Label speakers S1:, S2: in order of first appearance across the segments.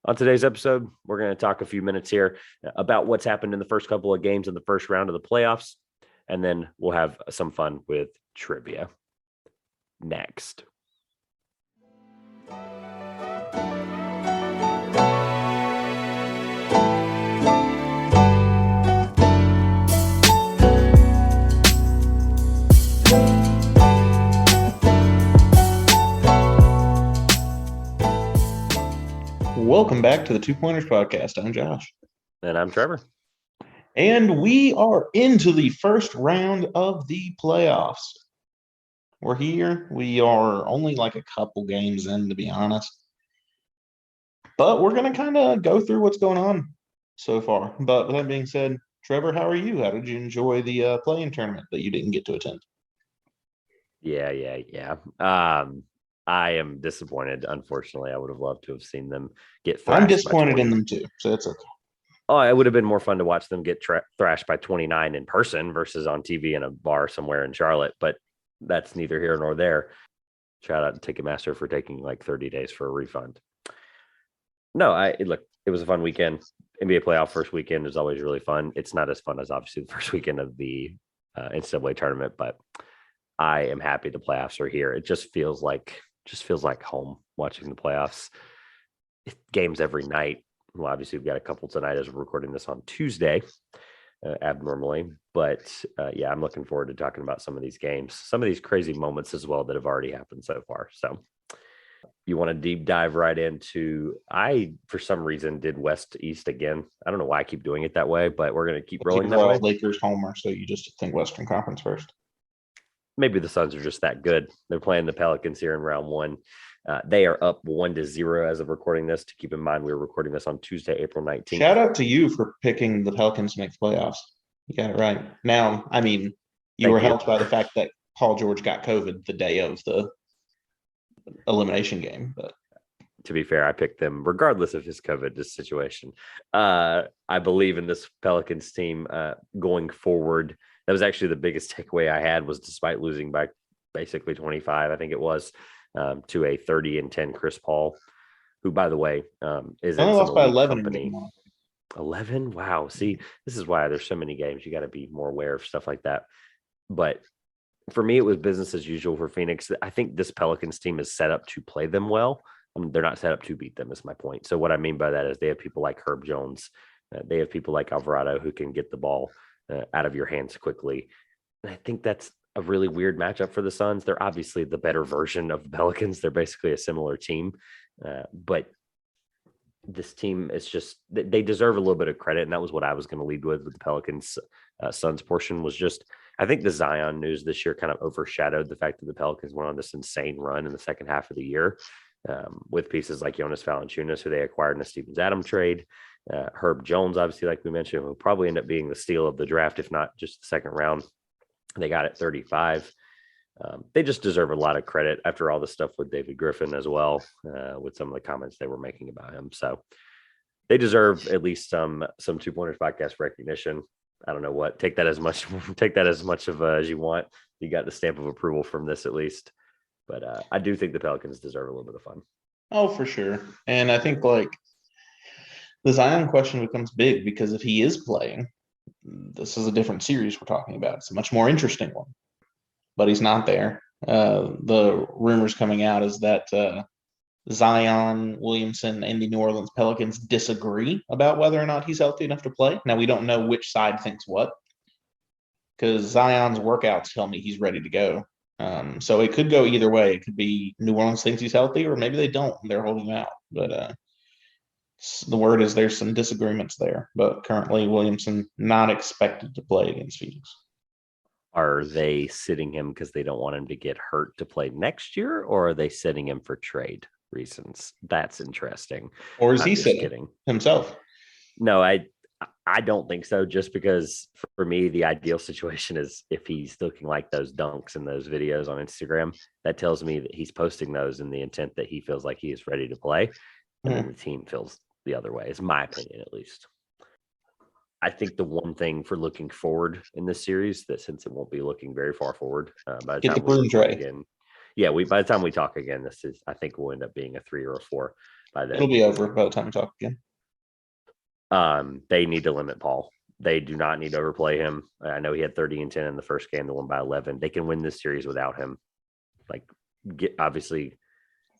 S1: On today's episode, we're going to talk a few minutes here about what's happened in the first couple of games in the first round of the playoffs, and then we'll have some fun with trivia next.
S2: Welcome back to the Two Pointers podcast. I'm Josh.
S1: And I'm Trevor.
S2: And we are into the first round of the playoffs. We're here. We are only like a couple games in, to be honest. But we're going to kind of go through what's going on so far. But with that being said, Trevor, how are you? How did you enjoy the play-in tournament that you didn't get to attend?
S1: Yeah. I am disappointed. Unfortunately, I would have loved to have seen them get thrashed.
S2: I'm disappointed in them too, so that's okay.
S1: Oh, it would have been more fun to watch them get thrashed by 29 in person versus on TV in a bar somewhere in Charlotte, but that's neither here nor there. Shout out to Ticketmaster for taking like 30 days for a refund. No, it was a fun weekend. NBA playoff first weekend is always really fun. It's not as fun as obviously the first weekend of the NCAA tournament, but I am happy the playoffs are here. It just feels like home watching the playoffs. Games every night. Well, obviously we've got a couple tonight as we're recording this on Tuesday, abnormally. But I'm looking forward to talking about some of these games, some of these crazy moments as well that have already happened so far. So you want to deep dive right into, I, for some reason, did West East again. I don't know why I keep doing it that way, but we're going to keep rolling that way.
S2: Lakers homer, so you just think Western Conference first.
S1: Maybe the Suns are just that good. They're playing the Pelicans here in round one. They are up 1-0 as of recording this. To keep in mind, we were recording this on Tuesday, April 19th.
S2: Shout out to you for picking the Pelicans to make the playoffs. You got it right. Now, I mean, you were helped by the fact that Paul George got COVID the day of the elimination game. But
S1: to be fair, I picked them regardless of his COVID situation. I believe in this Pelicans team going forward. That was actually the biggest takeaway I had, was despite losing by basically 25, I think it was, to a 30-10 Chris Paul, who, by the way, is in
S2: lost by 11
S1: company. 11? Wow. See, this is why there's so many games. You got to be more aware of stuff like that. But for me, it was business as usual for Phoenix. I think this Pelicans team is set up to play them well. They're not set up to beat them, is my point. So what I mean by that is they have people like Herb Jones. They have people like Alvarado who can get the ball out of your hands quickly. And I think that's a really weird matchup for the Suns. They're obviously the better version of the Pelicans. They're basically a similar team. But this team is just, they deserve a little bit of credit. And that was what I was going to lead with the Pelicans Suns portion, was just, I think the Zion news this year kind of overshadowed the fact that the Pelicans went on this insane run in the second half of the year with pieces like Jonas Valanciunas, who they acquired in a Stevens-Adams trade. Herb Jones, obviously, like we mentioned, will probably end up being the steal of the draft, if not just the second round. They got at 35. They just deserve a lot of credit after all the stuff with David Griffin as well, with some of the comments they were making about him. So they deserve at least some Two Pointers podcast recognition. I don't know what. Take that as much of as you want. You got the stamp of approval from this at least. But I do think the Pelicans deserve a little bit of fun.
S2: Oh, for sure. And I think like the Zion question becomes big, because if he is playing, this is a different series we're talking about. It's a much more interesting one, but he's not there. The rumors coming out is that Zion Williamson and the New Orleans Pelicans disagree about whether or not he's healthy enough to play. Now, we don't know which side thinks what, because Zion's workouts tell me he's ready to go. So it could go either way. It could be New Orleans thinks he's healthy, or maybe they don't. They're holding him out. But the word is there's some disagreements there. But currently, Williamson not expected to play against Phoenix.
S1: Are they sitting him because they don't want him to get hurt to play next year, or are they sitting him for trade reasons? That's interesting.
S2: Or is he sitting himself?
S1: No, I don't think so, just because for me, the ideal situation is if he's looking like those dunks and those videos on Instagram, that tells me that he's posting those in the intent that he feels like he is ready to play. And then the team feels the other way, is my opinion, at least. I think the one thing for looking forward in this series, that since it won't be looking very far forward, by the time we talk again, by the time we talk again, I think we'll end up being a 3 or a 4. by then.
S2: It'll be over by the time we talk again.
S1: They need to limit Paul. They do not need to overplay him. I know he had 30 and 10 in the first game, the one by 11. They can win this series without him. Like, obviously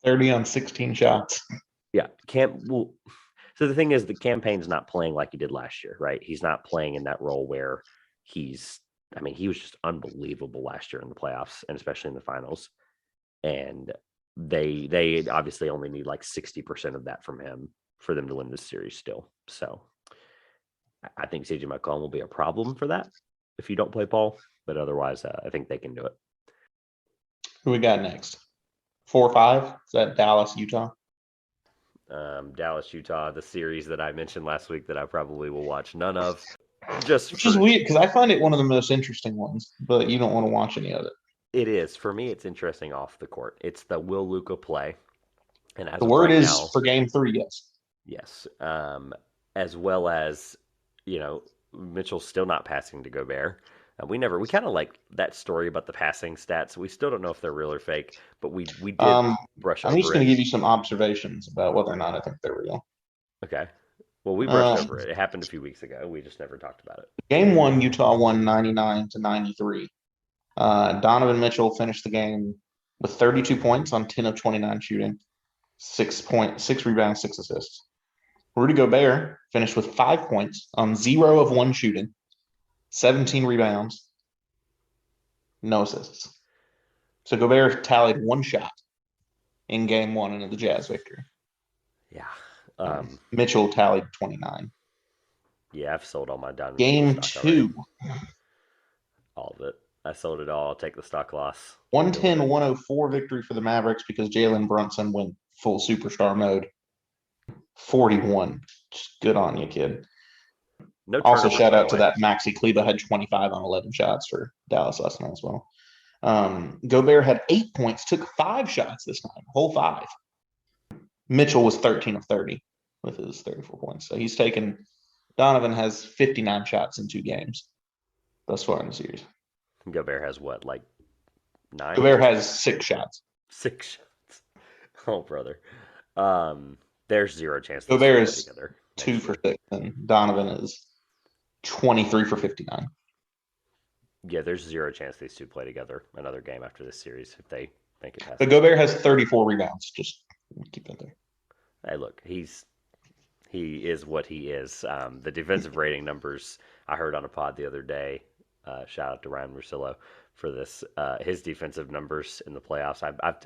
S2: 30 on 16 shots.
S1: Yeah, so the thing is, the campaign's not playing like he did last year, right? He's not playing in that role where he was just unbelievable last year in the playoffs and especially in the finals. And they obviously only need like 60% of that from him for them to win this series still. So I think CJ McCollum will be a problem for that if you don't play Paul, but otherwise, I think they can do it.
S2: Who we got next? 4-5? Is that Dallas, Utah?
S1: Dallas, Utah, the series that I mentioned last week that I probably will watch none of.
S2: Which is weird because I find it one of the most interesting ones, but you don't want to watch any of it.
S1: It is. For me, it's interesting off the court. It's the will Luka play? And as
S2: the word
S1: right
S2: is
S1: now,
S2: for game 3, yes.
S1: Yes. As well as, Mitchell's still not passing to Gobert. We kind of like that story about the passing stats. We still don't know if they're real or fake, but we did brush over it.
S2: I'm just going to give you some observations about whether or not I think they're real.
S1: Okay. Well, we brushed over it. It happened a few weeks ago. We just never talked about it.
S2: Game 1, Utah won 99-93. Donovan Mitchell finished the game with 32 points on 10 of 29 shooting, 6 rebounds, 6 assists. Rudy Gobert finished with 5 points on 0 of 1 shooting, 17 rebounds, no assists. So Gobert tallied 1 shot in game 1 in the Jazz victory.
S1: Yeah.
S2: Mitchell tallied 29.
S1: Yeah, I've sold all my Donovan
S2: Game
S1: stock
S2: 2.
S1: Already. All of it. I sold it all. I'll take the stock loss.
S2: 110-104 victory for the Mavericks because Jalen Brunson went full superstar mode. 41. Just good on you, kid.
S1: No
S2: also, shout out to that Maxi Kleber had 25 on 11 shots for Dallas last night as well. Gobert had 8 points, took 5 shots this time, whole 5. Mitchell was 13 of 30 with his 34 points. So he's taken – Donovan has 59 shots in 2 games thus far in the series.
S1: Gobert has what, like 9?
S2: Gobert has 6 shots.
S1: 6 shots. Oh, brother. There's 0 chance.
S2: Gobert is 2 for 6, and Donovan is 23 for 59.
S1: Yeah, there's 0 chance these two play together another game after this series if they make it past.
S2: But Gobert has 34 rebounds. Just keep that there.
S1: Hey, look, he is what he is. The defensive rating numbers I heard on a pod the other day. Shout out to Ryan Russillo for this. His defensive numbers in the playoffs.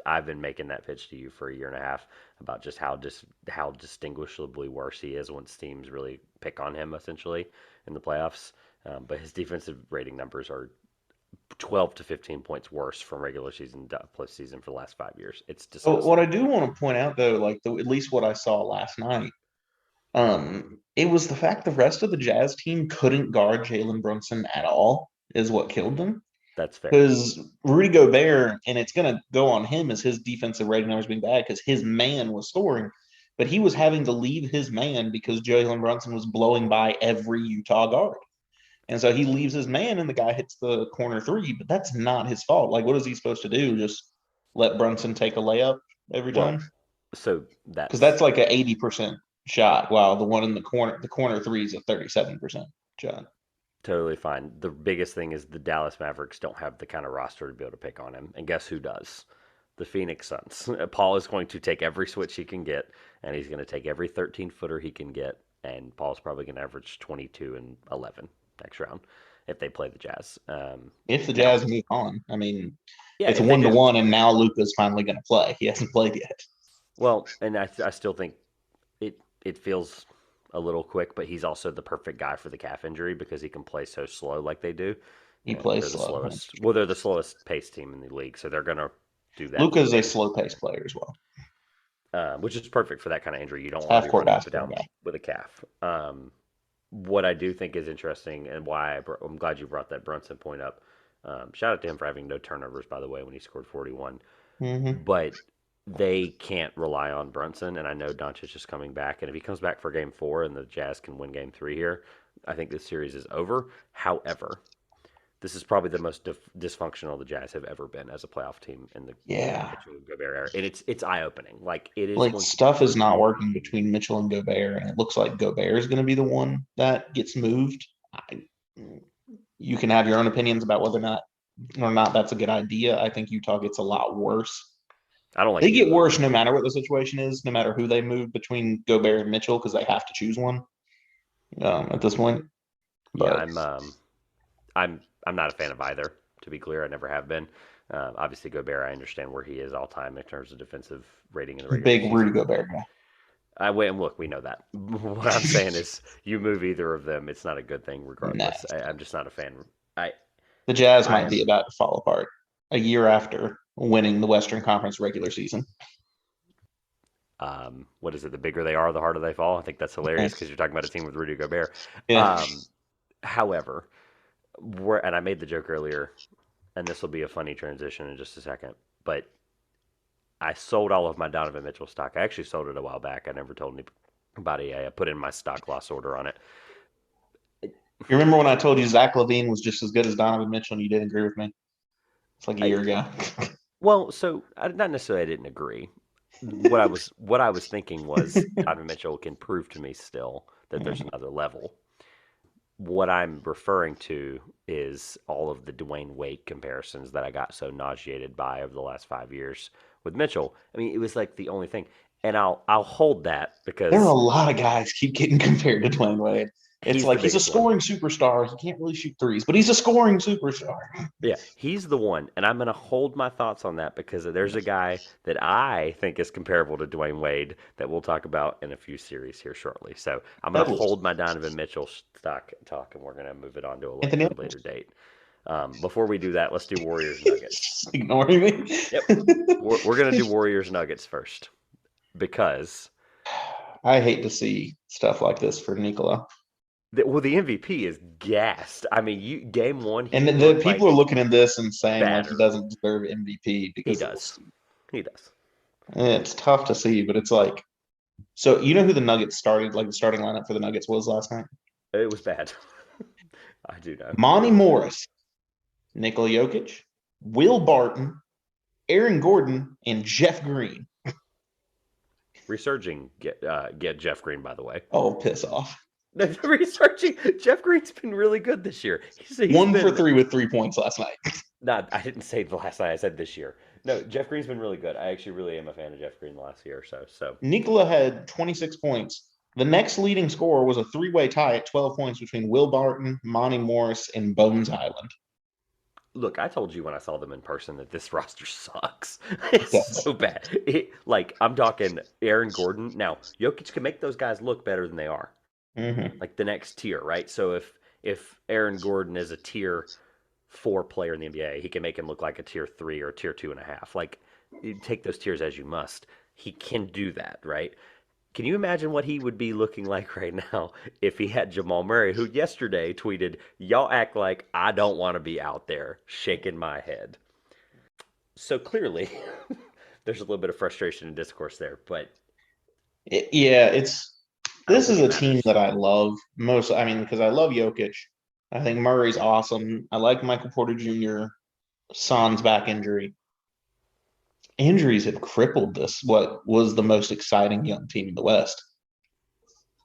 S1: I've been making that pitch to you for a year and a half about just how distinguishably worse he is once teams really pick on him essentially in the playoffs. But his defensive rating numbers are 12 to 15 points worse from regular season to postseason for the last 5 years. It's disgusting.
S2: So what I do want to point out though, like at least what I saw last night, it was the fact the rest of the Jazz team couldn't guard Jalen Brunson at all is what killed them.
S1: That's fair.
S2: Because Rudy Gobert, and it's going to go on him as his defensive rating numbers being bad because his man was scoring, but he was having to leave his man because Jalen Brunson was blowing by every Utah guard. And so he leaves his man and the guy hits the corner 3, but that's not his fault. Like, what is he supposed to do? Just let Brunson take a layup every time?
S1: So
S2: because that's like an 80% shot, while the one in the corner 3 is a 37% shot.
S1: Totally fine. The biggest thing is the Dallas Mavericks don't have the kind of roster to be able to pick on him. And guess who does? The Phoenix Suns. Paul is going to take every switch he can get, and he's going to take every 13-footer he can get, and Paul's probably going to average 22 and 11 next round if they play the Jazz.
S2: If the Jazz move on. I mean,
S1: yeah,
S2: it's a 1-1, and now Luka's finally going to play. He hasn't played yet.
S1: Well, and I still think it feels a little quick, but he's also the perfect guy for the calf injury because he can play so slow like they do.
S2: He plays slow.
S1: Well, they're the slowest pace team in the league, so they're going to do that.
S2: Luka is a slow pace player as well.
S1: Which is perfect for that kind of injury. You don't want to be running up and down with a calf. What I do think is interesting and why I'm glad you brought that Brunson point up. Shout out to him for having no turnovers, by the way, when he scored 41.
S2: Mm-hmm.
S1: But they can't rely on Brunson, and I know Doncic is coming back. And if he comes back for Game 4 and the Jazz can win Game 3 here, I think this series is over. However, This is probably the most dysfunctional the Jazz have ever been as a playoff team in the
S2: Yeah.
S1: Mitchell and Gobert era, and it's eye opening. Like it is
S2: Like
S1: going to
S2: stuff is
S1: prove
S2: not
S1: you
S2: working
S1: wrong.
S2: between Mitchell and Gobert, and it looks like Gobert is going to be the one that gets moved. I, you can have your own opinions about whether or not that's a good idea. I think Utah gets a lot worse.
S1: I don't like
S2: They
S1: either
S2: get
S1: of
S2: worse
S1: them.
S2: no matter what the situation is, no matter who they move between Gobert and Mitchell, because they have to choose one at this point.
S1: Yeah,
S2: But
S1: I'm not a fan of either. To be clear, I never have been. Obviously, Gobert, I understand where he is all time in terms of defensive rating in the regular
S2: big Rudy
S1: season.
S2: Gobert guy.
S1: I wait and look, we know that. What I'm saying is, you move either of them, it's not a good thing, regardless.
S2: Nasty.
S1: I'm just not a fan. I
S2: The Jazz
S1: I
S2: might be
S1: am.
S2: about to fall apart a year after winning the Western Conference regular season.
S1: What is it? The bigger they are, the harder they fall. I think that's hilarious because you're talking about a team with Rudy Gobert.
S2: Yeah.
S1: However, and I made the joke earlier, and this will be a funny transition in just a second, but I sold all of my Donovan Mitchell stock. I actually sold it a while back. I never told anybody. I put in my stop loss order on it.
S2: You remember when I told you Zach LaVine was just as good as Donovan Mitchell and you didn't agree with me? It's like a year
S1: I,
S2: ago.
S1: well, so not necessarily I didn't agree. What I was thinking was Donovan Mitchell can prove to me still that there's another level. What I'm referring to is all of the Dwayne Wade comparisons that I got so nauseated by over the last 5 years with Mitchell. I mean, it was like the only thing, and I'll hold that
S2: There are a
S1: because
S2: lot of guys keep getting compared to Dwayne Wade. It's
S1: he's the
S2: like he's a
S1: biggest one.
S2: scoring superstar. He can't really shoot threes, but he's a scoring superstar.
S1: Yeah, he's the one, and I'm going to hold my thoughts on that because there's a guy that I think is comparable to Dwayne Wade that we'll talk about in a few series here shortly. So I'm going to
S2: Edwards.
S1: hold my Donovan Mitchell stock talk, and we're going to move it on to
S2: Anthony
S1: a
S2: Edwards.
S1: later date. Before we do that, let's do Warriors Nuggets.
S2: Ignoring me.
S1: Yep, we're going to do Warriors Nuggets first because
S2: I hate to see stuff like this for Nikola.
S1: the MVP is gassed. I mean, game one
S2: And
S1: he
S2: the
S1: looked
S2: people are
S1: like
S2: looking at this and saying like he
S1: batter.
S2: doesn't deserve MVP
S1: He
S2: because of
S1: does.
S2: this.
S1: He does.
S2: It's tough to see, but it's like so you know who the Nuggets started, like the starting lineup for the Nuggets was last night?
S1: It was bad. I do know.
S2: Monty Morris, Nikola Jokic, Will Barton, Aaron Gordon, and Jeff Green.
S1: Resurging get Jeff Green, by the way.
S2: Oh, piss off.
S1: Researching Jeff Green's been really good this year. He's
S2: 1 for
S1: been
S2: 3 with 3 points last night.
S1: not. I didn't say the last night. I said this year. No, Jeff Green's been really good. I actually really am a fan of Jeff Green the last year or so. So
S2: Nikola had 26 points. The next leading scorer was a 3-way tie at 12 points between Will Barton, Monty Morris, and Bones Highland.
S1: look, I told you when I saw them in person that this roster sucks. It's
S2: Yes.
S1: so bad. Like I'm talking Aaron Gordon. Now Jokic can make those guys look better than they are.
S2: Mm-hmm.
S1: Like the next tier, right? So if Aaron Gordon is a tier 4 player in the NBA, he can make him look like a tier 3 or a tier 2.5. Like you take those tiers as you must. He can do that, right? Can you imagine what he would be looking like right now if he had Jamal Murray, who yesterday tweeted, "Y'all act like I don't want to be out there," shaking my head. So clearly, there's a little bit of frustration and discourse there, but
S2: Yeah,
S1: I don't
S2: this
S1: think
S2: is
S1: it
S2: a team
S1: matters.
S2: that I love most. I mean, because I love Jokic. I think Murray's awesome. I like Michael Porter Jr. Son's back injury. Injuries have crippled this, what was the most exciting young team in the West.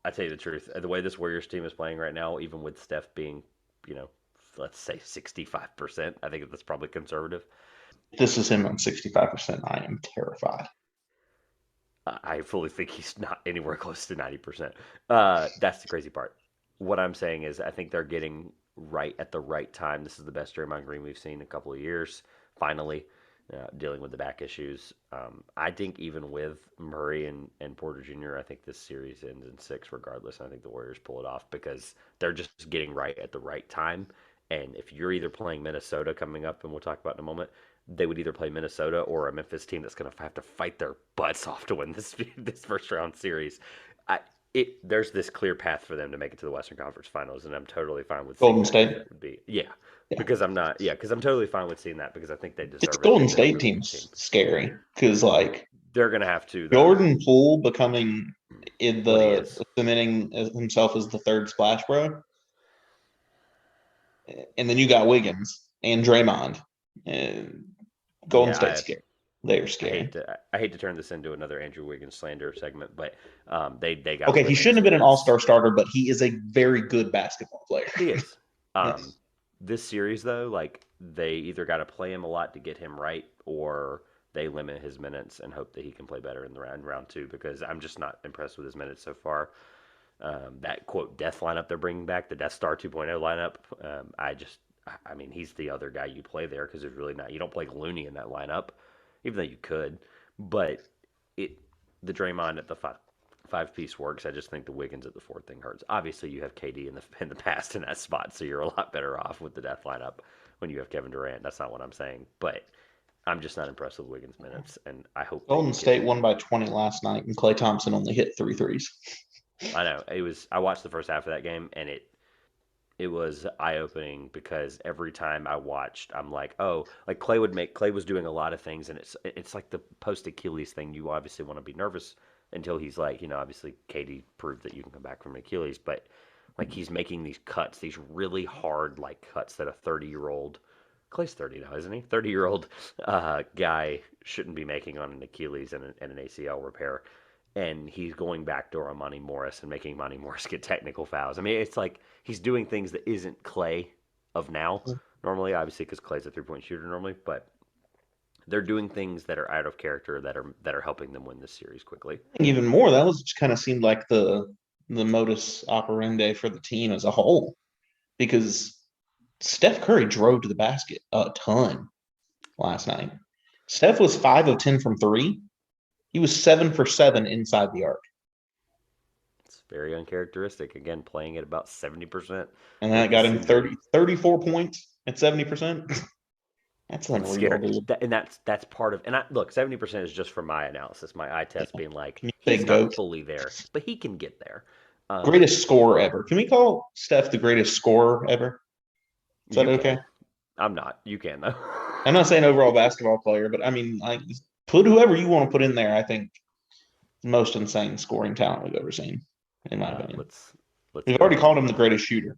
S1: I tell you the truth, the way this Warriors team is playing right now, even with Steph being, you know, let's say 65%, I think that's probably conservative.
S2: This is him on 65%. I am terrified.
S1: I fully think he's not anywhere close to 90%. That's the crazy part. What I'm saying is, I think they're getting right at the right time. This is the best Draymond Green we've seen in a couple of years. Finally, dealing with the back issues. I think even with Murray and Porter Jr., I think this series ends in 6 regardless. I think the Warriors pull it off because they're just getting right at the right time. And if you're either playing Minnesota coming up, and we'll talk about in a moment, they would either play Minnesota or a Memphis team that's going to have to fight their butts off to win this first round series. I, there's this clear path for them to make it to the Western Conference Finals, and I'm totally fine with seeing
S2: Golden
S1: that because
S2: State.
S1: it would be yeah.
S2: Yeah.
S1: Because I'm totally fine with seeing that because I think they
S2: This
S1: deserve it. I
S2: Golden
S1: think they're a
S2: State
S1: really good team.
S2: team's scary because, like,
S1: They're gonna have to though.
S2: Jordan Poole becoming in
S1: What he
S2: the
S1: is.
S2: cementing himself as the third splash bro and then you got Wiggins and Draymond. And Golden
S1: Yeah,
S2: State's scary. They're
S1: I
S2: scary.
S1: hate to I hate to turn this into another Andrew Wiggins slander segment, but they got
S2: Okay, he
S1: Wiggins
S2: shouldn't have been an
S1: minutes.
S2: all-star starter, but he is a very good basketball player.
S1: He is. Um,
S2: Yes.
S1: this series though, like they either got to play him a lot to get him right, or they limit his minutes and hope that he can play better in the round two. Because I'm just not impressed with his minutes so far. That quote death lineup they're bringing back, the Death Star 2.0 lineup. I mean, he's the other guy you play there because there's really not. You don't play Looney in that lineup, even though you could. But it the Draymond at the five piece works. I just think the Wiggins at the fourth thing hurts. Obviously, you have KD in the past in that spot, so you're a lot better off with the death lineup when you have Kevin Durant. That's not what I'm saying, but I'm just not impressed with Wiggins minutes, and I hope they
S2: Golden
S1: can get
S2: State
S1: him.
S2: won by 20 last night, and Klay Thompson only hit 3 threes.
S1: I know it was. I watched the first half of that game, and it was eye opening because every time I watched, I'm like, oh, like Clay was doing a lot of things, and it's like the post Achilles thing. You obviously want to be nervous until he's like, obviously Katie proved that you can come back from Achilles, but like he's making these cuts, these really hard like cuts that a 30-year-old Clay's 30 now, isn't he? 30-year-old guy shouldn't be making on an Achilles and an ACL repair. And he's going back door on Monty Morris and making Monty Morris get technical fouls. I mean, it's like he's doing things that isn't Clay of now normally, obviously, because Clay's a 3-point shooter normally, but they're doing things that are out of character that are helping them win this series quickly.
S2: Even more, that was kind of seemed like the modus operandi for the team as a whole, because Steph Curry drove to the basket a ton last night. Steph was 5 of 10 from three. He was 7 for 7 inside the arc.
S1: It's very uncharacteristic. Again, playing at about 70%
S2: And that
S1: with the
S2: got him
S1: syndrome.
S2: 34 points at 70%. That's
S1: It's
S2: unreal,
S1: scary,
S2: dude.
S1: and that's part of. And I look, 70% is just from my analysis, my eye test being like
S2: Can you say
S1: he's not
S2: GOAT?
S1: fully there, but he can get there.
S2: Greatest scorer ever. Can we call Steph the greatest scorer ever? Is that
S1: You
S2: okay?
S1: can. I'm not. You can though.
S2: I'm not saying overall basketball player, but I mean, like, put whoever you want to put in there. I think most insane scoring talent we've ever seen, in my opinion.
S1: Let's
S2: We've
S1: go
S2: already
S1: ahead
S2: called him
S1: and
S2: the greatest shooter.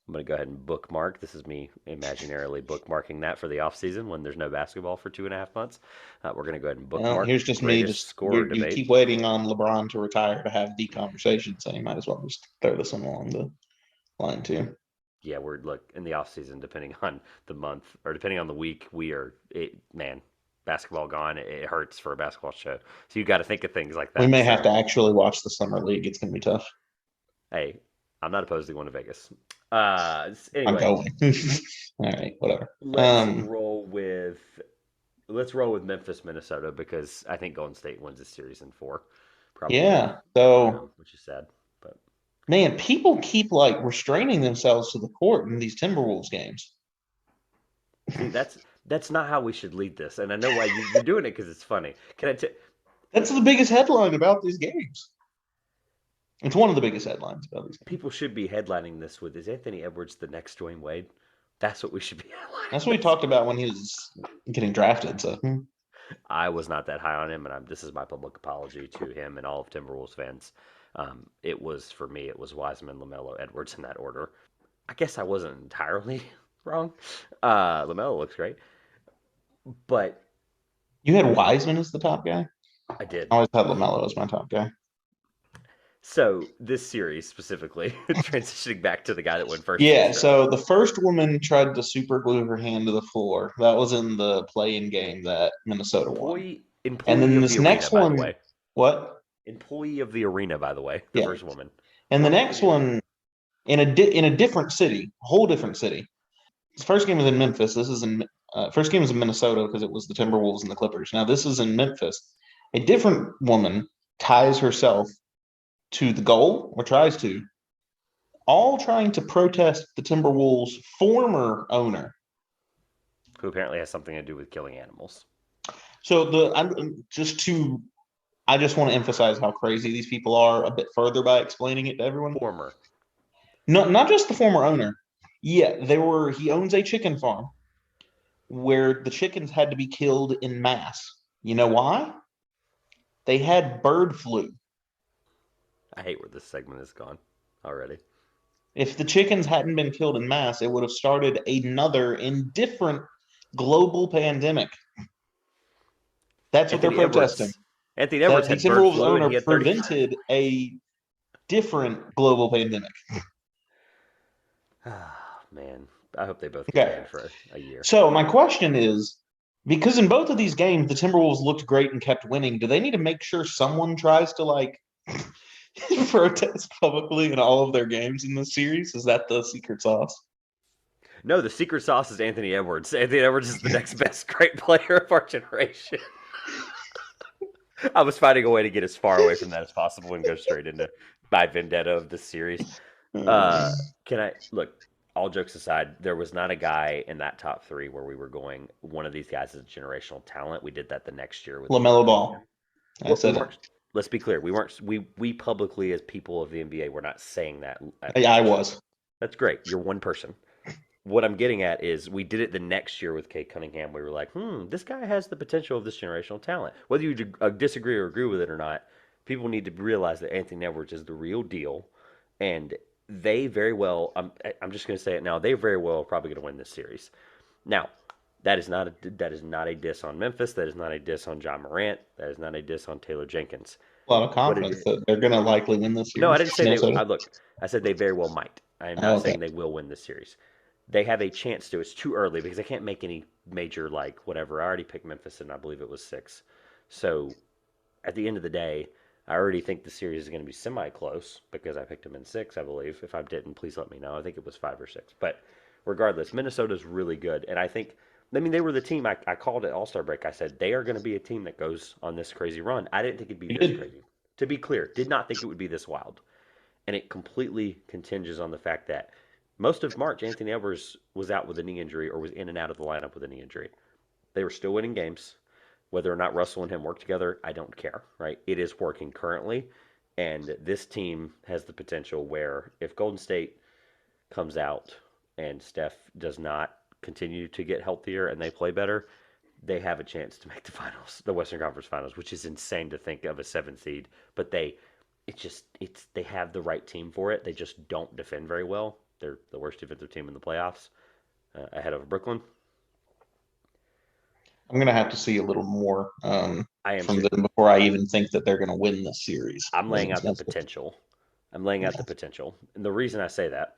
S1: I'm going to go ahead and bookmark. This is me imaginarily bookmarking that for the off season when there's no basketball for 2.5 months. We're going to go ahead and
S2: Well,
S1: bookmark
S2: here's just me.
S1: greatest
S2: Just
S1: scorer
S2: you
S1: debate.
S2: keep waiting on LeBron to retire to have the conversation, so you might as well just throw this one along the line too.
S1: Yeah, we're look in the off season, depending on the month or depending on the week. Man, basketball gone. It hurts for a basketball show. So you got to think of things like
S2: We
S1: that.
S2: may have
S1: So
S2: to actually watch the summer league. It's going to be tough.
S1: hey, I'm not opposed to going to Vegas.
S2: I'm
S1: Anyway,
S2: going. All right, whatever.
S1: let's roll with Memphis, Minnesota, because I think Golden State wins this series in four, probably.
S2: Yeah. So,
S1: Which is sad, but
S2: man, people keep like restraining themselves to the court in these Timberwolves games.
S1: see that's not how we should lead this, and I know why you're doing it because it's funny. Can I?
S2: That's the biggest headline about these games. It's one of the biggest headlines about these games.
S1: People should be headlining this with is Anthony Edwards the next Dwayne Wade? That's what we should be
S2: That's
S1: headlining
S2: what we
S1: this.
S2: talked about when he was getting drafted. So,
S1: I was not that high on him, and this is my public apology to him and all of Timberwolves fans. It was for me. It was Wiseman, Lamelo, Edwards in that order. I guess I wasn't entirely wrong. Lamelo looks great, but
S2: you had Wiseman as the top guy.
S1: I
S2: I
S1: did.
S2: always had Lamelo as my top guy.
S1: So this series specifically, transitioning back to the guy that went first in
S2: Yeah.
S1: this round.
S2: So the first woman tried to super glue her hand to the floor. That was in the play-in game that Minnesota won. And
S1: Employee
S2: then
S1: of
S2: this
S1: the arena,
S2: next
S1: by the
S2: one,
S1: way.
S2: what?
S1: Employee of the arena, by the way. The
S2: Yeah.
S1: first woman.
S2: And the
S1: Worked for
S2: next
S1: the arena.
S2: one in a different city, a whole different city. The first game was in Memphis. This is in first game was in Minnesota because it was the Timberwolves and the Clippers. Now this is in Memphis. A different woman ties herself to the goal or tries to, all trying to protest the Timberwolves' former owner.
S1: Who apparently has something to do with killing animals.
S2: So I just want to emphasize how crazy these people are a bit further by explaining it to everyone.
S1: Former.
S2: Not just the former owner. Yeah, he owns a chicken farm where the chickens had to be killed in mass. You know why? They had bird flu.
S1: I hate where this segment has gone already.
S2: If the chickens hadn't been killed in mass, it would have started another indifferent global pandemic. That's what they're
S1: Anthony
S2: protesting.
S1: Edwards. Anthony
S2: That
S1: Edwards
S2: the
S1: had bird
S2: Timberwolves
S1: flu and
S2: owner
S1: he had 35.
S2: prevented a different global pandemic.
S1: Ah, man. I hope they both get
S2: Okay.
S1: banned for a year.
S2: So my question is, because in both of these games the Timberwolves looked great and kept winning, do they need to make sure someone tries to like protest publicly in all of their games in this series? Is that the secret sauce?
S1: No, the secret sauce is Anthony Edwards. Anthony Edwards is the next best great player of our generation. I was finding a way to get as far away from that as possible and go straight into my vendetta of this series. Uh, can I look? All jokes aside, there was not a guy in that top three where we were going. One of these guys is a generational talent. We did that the next year with
S2: LaMelo Ball. I
S1: we
S2: said it.
S1: weren't. Let's be clear. We weren't. We publicly, as people of the NBA, we're not saying that at
S2: I
S1: launch.
S2: was.
S1: That's great. You're one person. What I'm getting at is we did it the next year with Kate Cunningham. We were like, this guy has the potential of this generational talent. Whether you disagree or agree with it or not, people need to realize that Anthony Edwards is the real deal. And they very well, I'm just going to say it now, they very well are probably going to win this series. Now, that is not a diss on Memphis. That is not a diss on John Morant. That is not a diss on Taylor Jenkins.
S2: A lot of
S1: What it
S2: confidence
S1: is,
S2: that they're going to likely win this
S1: no, I
S2: series.
S1: didn't say they.
S2: Minnesota.
S1: I look. I said they very well might. I am
S2: Oh,
S1: not
S2: okay.
S1: saying they will win this series. They have a chance to. It's too early because I can't make any major like whatever. I already picked Memphis and I believe it was 6. So at the end of the day, I already think the series is going to be semi close because I picked them in 6. I believe. If I didn't, please let me know. I think it was 5 or 6. But regardless, Minnesota's really good, and I think. I mean, they were the team I called it All Star break. I said they are going to be a team that goes on this crazy run. I didn't think it'd be
S2: You
S1: this
S2: did.
S1: crazy. To be clear, did not think it would be this wild. And it completely continges on the fact that most of March, Anthony Edwards was out with a knee injury or was in and out of the lineup with a knee injury. They were still winning games. Whether or not Russell and him work together, I don't care, right? It is working currently. And this team has the potential where if Golden State comes out and Steph does not continue to get healthier and they play better, they have a chance to make the finals, the Western Conference Finals, which is insane to think of a 7th seed. But they have the right team for it. They just don't defend very well. They're the worst defensive team in the playoffs, ahead of Brooklyn.
S2: I'm going to have to see a little more
S1: I am
S2: from
S1: too.
S2: them before I even think that they're going to win this series.
S1: I'm laying out the potential. I'm laying out the potential, and the reason I say that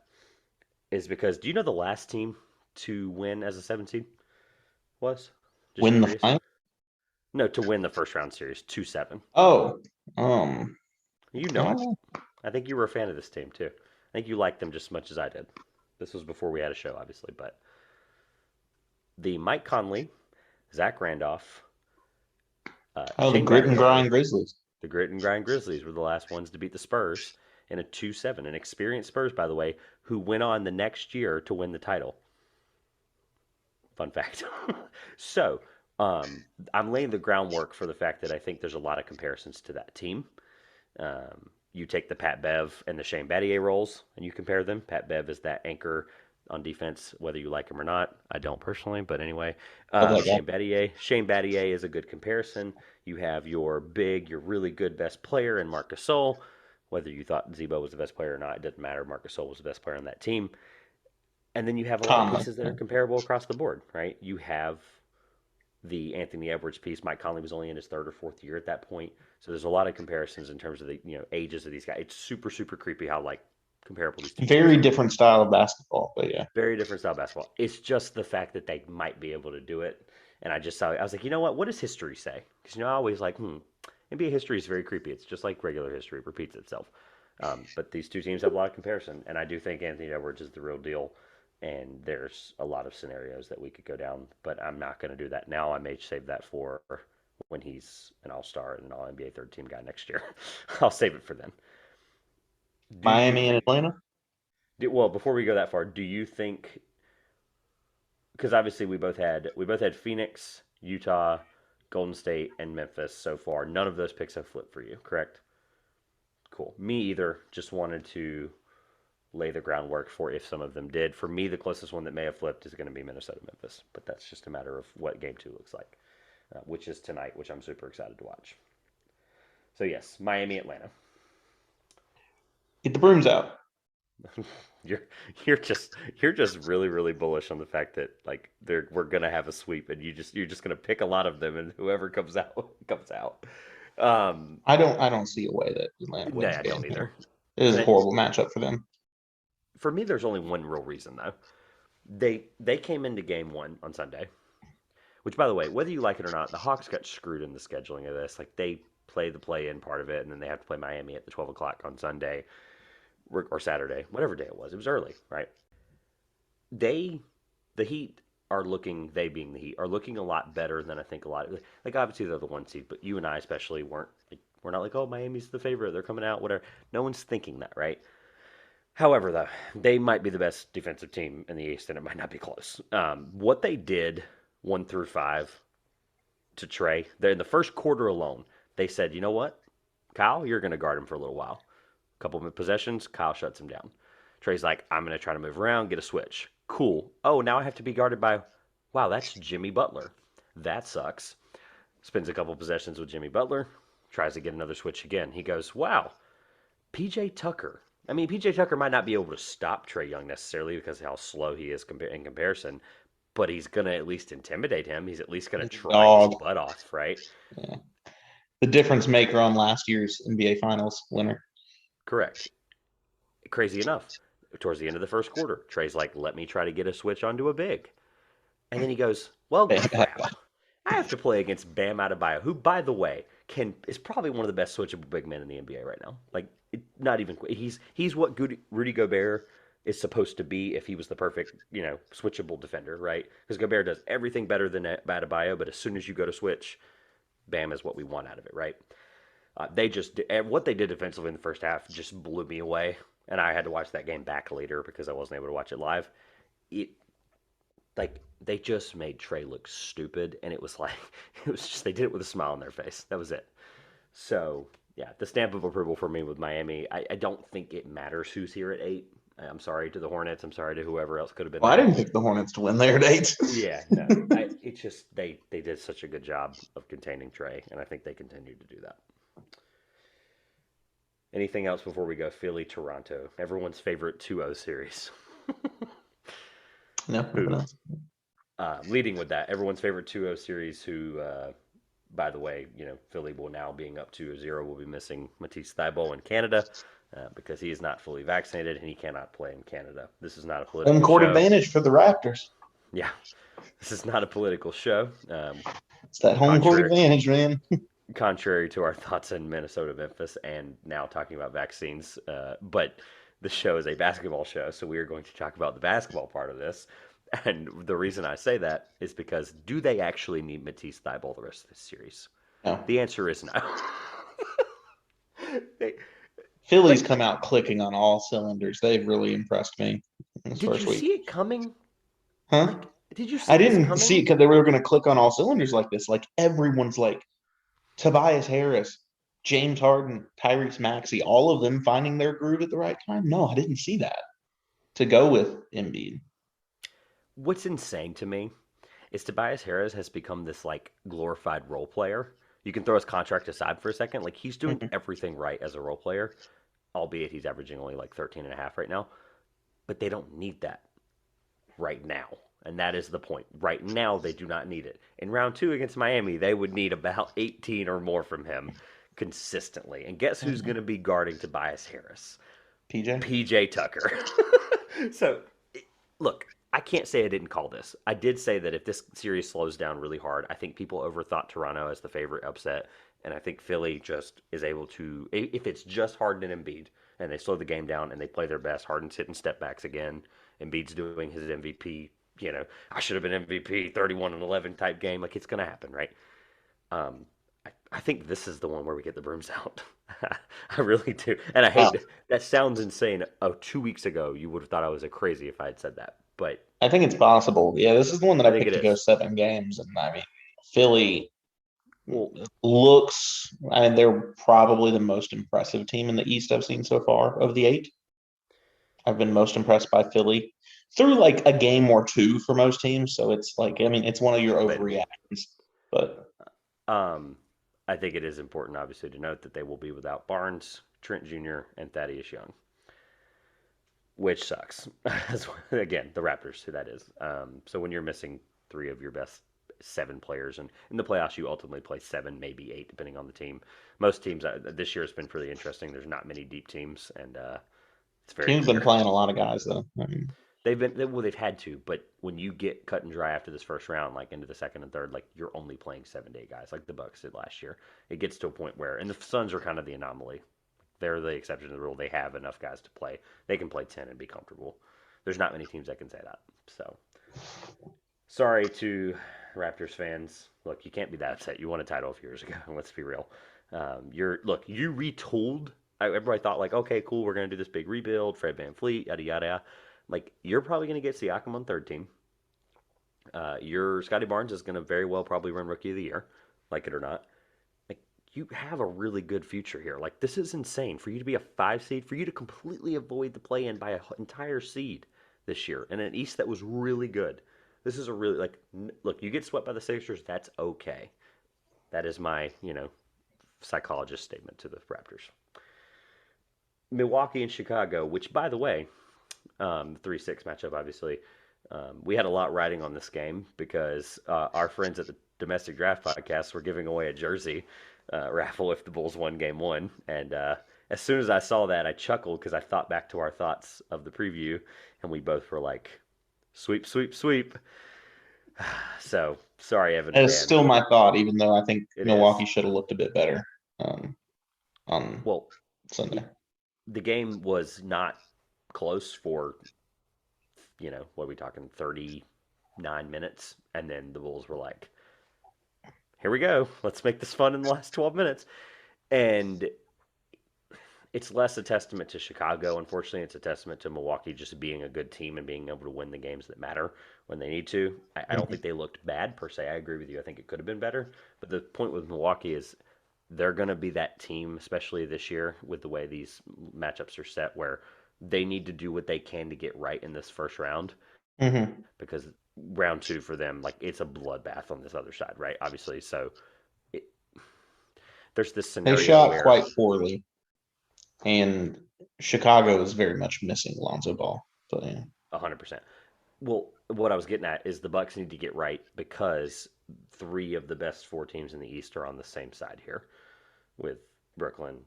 S1: is because do you know the last team to win as a 7 seed was? Just
S2: Win the
S1: curious.
S2: final?
S1: No, to win the first round series, 2-7.
S2: Oh,
S1: You
S2: I
S1: know
S2: don't
S1: it.
S2: know.
S1: I think you were a fan of this team too. I think you liked them just as much as I did. This was before we had a show, obviously, but the Mike Conley, Zach Randolph,
S2: Oh, the
S1: Shane
S2: grit and
S1: Battier,
S2: grind Grizzlies.
S1: the Grit and Grind Grizzlies were the last ones to beat the Spurs in a 2-7. An experienced Spurs, by the way, who went on the next year to win the title. Fun fact. So, I'm laying the groundwork for the fact that I think there's a lot of comparisons to that team. You take the Pat Bev and the Shane Battier roles and you compare them. Pat Bev is that anchor on defense, whether you like him or not. I don't personally, but anyway,
S2: Love that guy.
S1: Shane Battier is a good comparison. You have your really good best player in Marc Gasol. Whether you thought Zebo was the best player or not, it doesn't matter. Marc Gasol was the best player on that team. And then you have a lot of
S2: Conley.
S1: pieces that are comparable across the board, right? You have the Anthony Edwards piece. Mike Conley was only in his 3rd or 4th year at that point, so there's a lot of comparisons in terms of the ages of these guys. It's super super creepy how like comparable these two teams
S2: Very
S1: are.
S2: different style of basketball, but yeah.
S1: Very different style of basketball. It's just the fact that they might be able to do it, and I was like, you know what does history say? Because I always like, NBA history is very creepy. It's just like regular history, it repeats itself. But these two teams have a lot of comparison, and I do think Anthony Edwards is the real deal. And there's a lot of scenarios that we could go down, but I'm not going to do that now. I may save that for when he's an all-star and an all-NBA third-team guy next year. I'll save it for then. Do you
S2: Miami and
S1: think?
S2: Atlanta.
S1: Well, before we go that far, do you think? Because obviously we both had Phoenix, Utah, Golden State, and Memphis so far. None of those picks have flipped for you, correct? Cool. Me either. Just wanted to lay the groundwork for if some of them did. For me, the closest one that may have flipped is going to be Minnesota Memphis, but that's just a matter of what game 2 looks like, which is tonight, which I'm super excited to watch. So yes, Miami Atlanta.
S2: Get the brooms out.
S1: You're you're just really really bullish on the fact that like we're gonna have a sweep and you're just gonna pick a lot of them and whoever comes out comes out. Um,
S2: I don't see a way that Atlanta
S1: no,
S2: wins
S1: I
S2: the game
S1: don't
S2: here.
S1: either.
S2: It is a
S1: And
S2: horrible matchup for them.
S1: for me, there's only one real reason though. They came into game one on Sunday, which by the way, whether you like it or not, the Hawks got screwed in the scheduling of this. Like they play the play in part of it, and then they have to play Miami at the 12 o'clock on Sunday or Saturday, whatever day it was. It was early, right? they the Heat are looking they being the Heat are looking a lot better than I think a lot of like obviously they're the one seed, but you and I especially weren't like we're not like, oh, Miami's the favorite, they're coming out, whatever. No one's thinking that, right? However, though, they might be the best defensive team in the East, and it might not be close. What they did 1 through 5 to Trey, they're in the first quarter alone, they said, you know what, Kyle, you're going to guard him for a little while. A couple of possessions, Kyle shuts him down. Trey's like, I'm going to try to move around, get a switch. Cool. Oh, now I have to be guarded by, wow, that's Jimmy Butler. That sucks. Spends a couple possessions with Jimmy Butler, tries to get another switch again. He goes, wow, PJ Tucker. I mean, PJ Tucker might not be able to stop Trey Young necessarily because of how slow he is in comparison, but he's going to at least intimidate him. He's at least going to
S2: He's a
S1: try his
S2: dog.
S1: butt off, right?
S2: Yeah. The difference maker on last year's NBA Finals winner.
S1: Correct. Crazy enough, towards the end of the first quarter, Trey's like, let me try to get a switch onto a big. And then he goes, well, crap. I have to play against Bam Adebayo, who, by the way, can is probably one of the best switchable big men in the NBA right now. Like, not even he's what Rudy Gobert is supposed to be if he was the perfect switchable defender, right? Because Gobert does everything better than Adebayo, but as soon as you go to switch, Bam is what we want out of it, right? They just what they did defensively in the first half just blew me away, and I had to watch that game back later because I wasn't able to watch it live. It like they just made Trey look stupid, and it was like it was just they did it with a smile on their face. That was it. So yeah, the stamp of approval for me with Miami. I don't think it matters who's here at 8. I'm sorry to the Hornets. I'm sorry to whoever else could have been
S2: Well, I
S1: there.
S2: didn't pick the Hornets to win their date.
S1: Yeah, no. It's just they did such a good job of containing Trey, and I think they continue to do that. Anything else before we go? Philly, Toronto, everyone's favorite 2-0 series.
S2: No,
S1: Who
S2: nothing else.
S1: leading with that? Everyone's favorite 2-0 series. Who, by the way, Philly will now being up 2-0 will be missing Matisse Thybulle in Canada because he is not fully vaccinated and he cannot play in Canada. This is not a
S2: Home
S1: political
S2: court
S1: show.
S2: advantage for the Raptors.
S1: Yeah, this is not a political show.
S2: It's that home court
S1: Contrary,
S2: advantage, man.
S1: contrary to our thoughts in Minnesota, Memphis, and now talking about vaccines. But the show is a basketball show, so we are going to talk about the basketball part of this. And the reason I say that is because do they actually need Matisse Thybulle the rest of this series?
S2: No.
S1: The answer is no. they,
S2: Philly's
S1: like,
S2: come out clicking on all cylinders. They've really impressed me in this
S1: did
S2: first
S1: you
S2: week.
S1: see it coming?
S2: Huh?
S1: Like, did you
S2: I
S1: see this
S2: didn't see it
S1: coming?
S2: because they were going to click on all cylinders like this. Like everyone's like Tobias Harris, James Harden, Tyrese Maxey, all of them finding their groove at the right time. No, I didn't see that. To go with Embiid.
S1: What's insane to me is Tobias Harris has become this like glorified role player. You can throw his contract aside for a second. Like he's doing
S2: Mhm.
S1: everything right as a role player, albeit he's averaging only like 13 and a half right now. But they don't need that right now. And that is the point. Right now, they do not need it. In round 2 against Miami, they would need about 18 or more from him consistently. And guess who's going to be guarding Tobias Harris?
S2: PJ.
S1: PJ Tucker. So, look, I can't say I didn't call this. I did say that if this series slows down really hard, I think people overthought Toronto as the favorite upset. And I think Philly just is able to, if it's just Harden and Embiid, and they slow the game down and they play their best, Harden's hitting step backs again, Embiid's doing his MVP, I should have been MVP, 31 and 11 type game. Like it's going to happen, right? Um, I think this is the one where we get the brooms out. I really do. And I
S2: Wow.
S1: hate that sounds insane. Oh, 2 weeks ago, you would have thought I was a crazy if I had said that. But
S2: I think it's possible. Yeah, this is the one that
S1: I
S2: I
S1: think
S2: picked
S1: it
S2: to go
S1: is.
S2: 7 games. And I mean, Philly
S1: Well,
S2: looks, and they're probably the most impressive team in the East I've seen so far of the 8. I've been most impressed by Philly through like a game or two for most teams. So it's like, I mean, it's one of your
S1: debatable.
S2: overreactions, but
S1: Um, I think it is important, obviously, to note that they will be without Barnes, Trent Jr., and Thaddeus Young. which sucks. Again, the Raptors, who that is. So when you're missing three of your best seven players, and in the playoffs, you ultimately play seven, maybe eight, depending on the team. Most teams this year has been pretty interesting. There's not many deep teams, and it's very
S2: Team's been
S1: clear.
S2: playing a lot of guys though. I mean,
S1: They've had to, but when you get cut and dry after this first round, like into the second and third, like you're only playing 7 to 8 guys, like the Bucks did last year. It gets to a point where, and the Suns are kind of the anomaly. They're the exception to the rule. They have enough guys to play. They can play 10 and be comfortable. There's not many teams that can say that. So sorry to Raptors fans. Look, you can't be that upset. You won a title a few years ago. Let's be real. You retooled. Everybody thought like, okay, cool, we're gonna do this big rebuild. Fred VanVleet, yada yada yada. Like you're probably gonna get Siakam on third team. Your Scotty Barnes is gonna very well probably run Rookie of the Year, like it or not. Like you have a really good future here. Like this is insane for you to be a 5 seed, for you to completely avoid the play-in by an entire seed this year in an East that was really good. This is a really look. You get swept by the Sixers, that's okay. That is my psychologist statement to the Raptors. Milwaukee and Chicago, which by the way, 3-6 matchup, obviously. We had a lot riding on this game because our friends at the Domestic Draft Podcast were giving away a jersey raffle if the Bulls won game one. And as soon as I saw that, I chuckled because I thought back to our thoughts of the preview, and we both were like, sweep, sweep, sweep. So, sorry, Evan
S2: it's
S1: fan.
S2: still my thought, even though I think
S1: It
S2: Milwaukee
S1: is.
S2: should have looked a bit better on
S1: Well,
S2: Sunday.
S1: the game was not close for, what are we talking, 39 minutes? And then the Bulls were like, here we go. Let's make this fun in the last 12 minutes. And it's less a testament to Chicago. Unfortunately, it's a testament to Milwaukee just being a good team and being able to win the games that matter when they need to. I don't think they looked bad per se. I agree with you. I think it could have been better. But the point with Milwaukee is they're going to be that team, especially this year with the way these matchups are set, where they need to do what they can to get right in this first round
S2: Mm-hmm.
S1: because round two for them, like it's a bloodbath on this other side, right? Obviously. So it, there's this
S2: They
S1: scenario
S2: shot
S1: where
S2: quite poorly, and Chicago is very much missing Lonzo Ball. But yeah.
S1: 100%. Well, what I was getting at is the Bucks need to get right because three of the best four teams in the East are on the same side here with Brooklyn,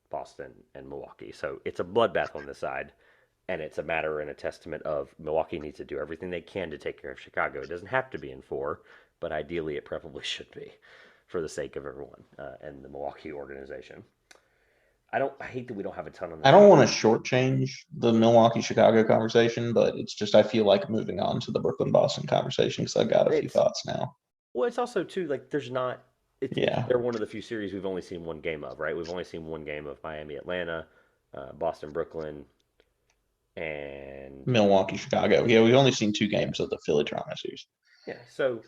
S1: Boston, and Milwaukee. So it's a bloodbath on this side, and it's a matter and a testament of Milwaukee needs to do everything they can to take care of Chicago. It doesn't have to be in four, but ideally it probably should be for the sake of everyone and the Milwaukee organization. I hate that we don't have a ton on
S2: I
S1: this
S2: don't
S1: game.
S2: want to shortchange the Milwaukee Chicago conversation, but it's just I feel like moving on to the Brooklyn Boston conversation because I've got a few
S1: It's
S2: thoughts now.
S1: Well, it's also too like there's not.
S2: Yeah,
S1: They're one of the few series we've only seen one game of, right? We've only seen one game of Miami, Atlanta, Boston, Brooklyn, and
S2: Milwaukee, Chicago. Yeah, we've only seen two games of the Philly Toronto series.
S1: yeah. So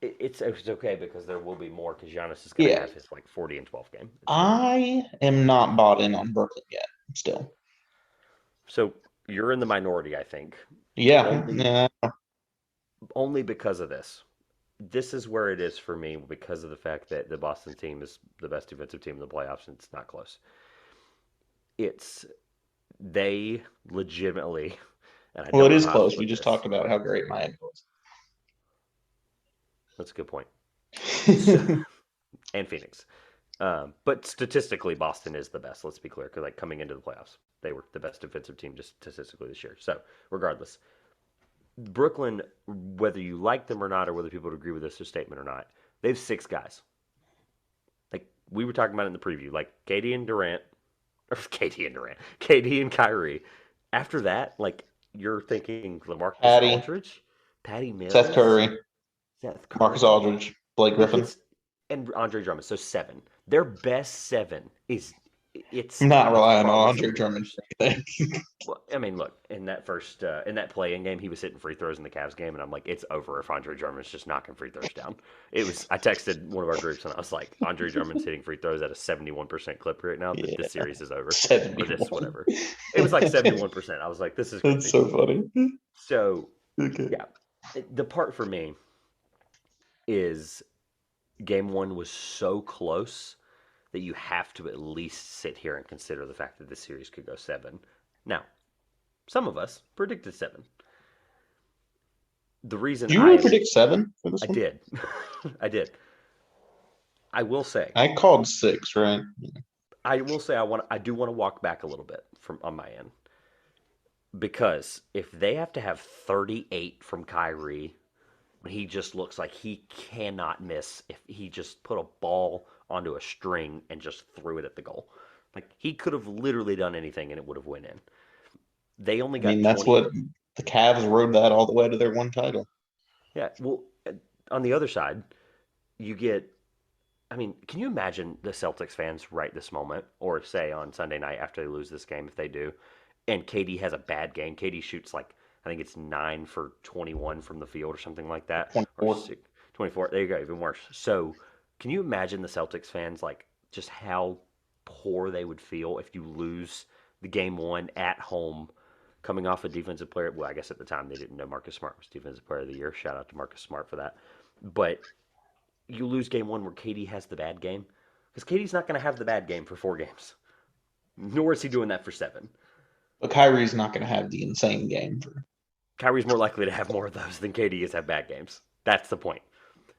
S1: it's okay because there will be more because Giannis is going to
S2: Yeah,
S1: have his like 40 and 12 game. It's going to be
S2: I am not bought in on Brooklyn yet. Still,
S1: so you're in the minority, I think,
S2: yeah,
S1: only
S2: yeah.
S1: only because of this. This is where it is for me because of the fact that the Boston team is the best defensive team in the playoffs and it's not close. It's they legitimately, and I
S2: Well, it
S1: don't know
S2: is
S1: how else to
S2: close. We
S1: put
S2: just
S1: this.
S2: talked about how great Miami was.
S1: That's a good point. So, and Phoenix. But statistically, Boston is the best. Let's be clear, because like coming into the playoffs, they were the best defensive team just statistically this year. So, regardless, Brooklyn, whether you like them or not, or whether people would agree with this statement or not, they have six guys. Like we were talking about in the preview, like KD and Durant, or KD and Durant, KD and Kyrie. After that, like you're thinking LaMarcus
S2: Patty,
S1: Aldridge, Patty
S2: Seth
S1: Mills,
S2: Curry,
S1: Seth
S2: Marcus
S1: Curry.
S2: Aldridge, Blake
S1: Like
S2: Griffin.
S1: it's and Andre Drummond. So seven. Their best seven is
S2: I'm not
S1: it's
S2: relying on
S1: probably some
S2: Andre
S1: of the
S2: Drummond
S1: worst.
S2: for anything.
S1: Well, I mean, look in that first in that play-in game, he was hitting free throws in the Cavs game, and I'm like, it's over if Andre Drummond's just knocking free throws down. It was. I texted one of our groups and I was like, Andre Drummond's hitting free throws at a 71% clip right now.
S2: Yeah,
S1: This series is over, or this
S2: 71.
S1: whatever. It was like 71%. I was like, this is
S2: That's
S1: crazy.
S2: so funny.
S1: So
S2: Okay.
S1: yeah, the part for me is game one was so close that you have to at least sit here and consider the fact that this series could go seven. Now, Some of us predicted 7. The reason
S2: Do you really predict 7 for this
S1: I
S2: one?
S1: did. I did. I will say
S2: I called 6, right?
S1: I do want to walk back a little bit from on my end because if they have to have 38 from Kyrie when he just looks like he cannot miss if he just put a ball onto a string and just threw it at the goal. Like he could have literally done anything and it would have went in. They only
S2: I mean,
S1: got
S2: that's
S1: 20.
S2: what the Cavs rode that all the way to their one title.
S1: Yeah, well, on the other side, you get I mean, can you imagine the Celtics fans right this moment, or say on Sunday night after they lose this game, if they do, and KD has a bad game? KD shoots like, I think it's 9 for 21 from the field or something like that, or
S2: 24.
S1: 24. There you go, even worse. So, can you imagine the Celtics fans, like, just how poor they would feel if you lose the game one at home, coming off a defensive player? Well, I guess at the time they didn't know Marcus Smart was defensive player of the year. Shout out to Marcus Smart for that. But you lose game one where KD has the bad game. Because KD's not going to have the bad game for 4 games. Nor is he doing that for 7.
S2: But Kyrie's not going to have the insane game for.
S1: Kyrie's more likely to have more of those than KD is have bad games. That's the point.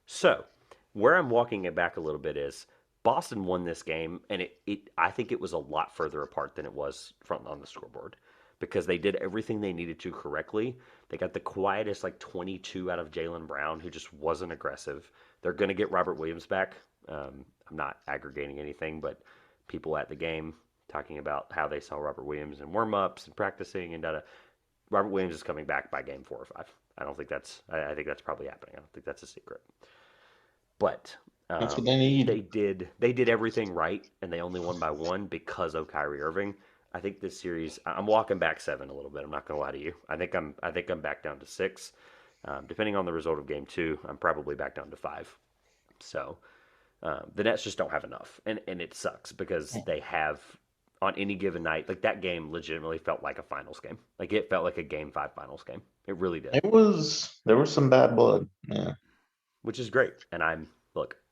S1: So, where I'm walking it back a little bit is Boston won this game, and I think it was a lot further apart than it was front on the scoreboard because they did everything they needed to correctly. They got the quietest, like 22 out of Jaylen Brown, who just wasn't aggressive. They're going to get Robert Williams back. I'm not aggregating anything, but people at the game talking about how they saw Robert Williams in warm-ups and practicing and da. Robert Williams is coming back by game 4 or 5. I don't think that's. I think that's probably happening. I don't think that's a secret. But
S2: That's what they need.
S1: they did everything right, and they only won by 1 because of Kyrie Irving. I think this series. I'm walking back 7 a little bit. I'm not going to lie to you. I think I'm back down to 6. Depending on the result of game 2, I'm probably back down to 5. So the Nets just don't have enough, and it sucks because they have on any given night. Like that game, legitimately felt like a finals game. Like it felt like a game 5 finals game. It really did.
S2: There was some bad blood. Yeah.
S1: Which is great. And I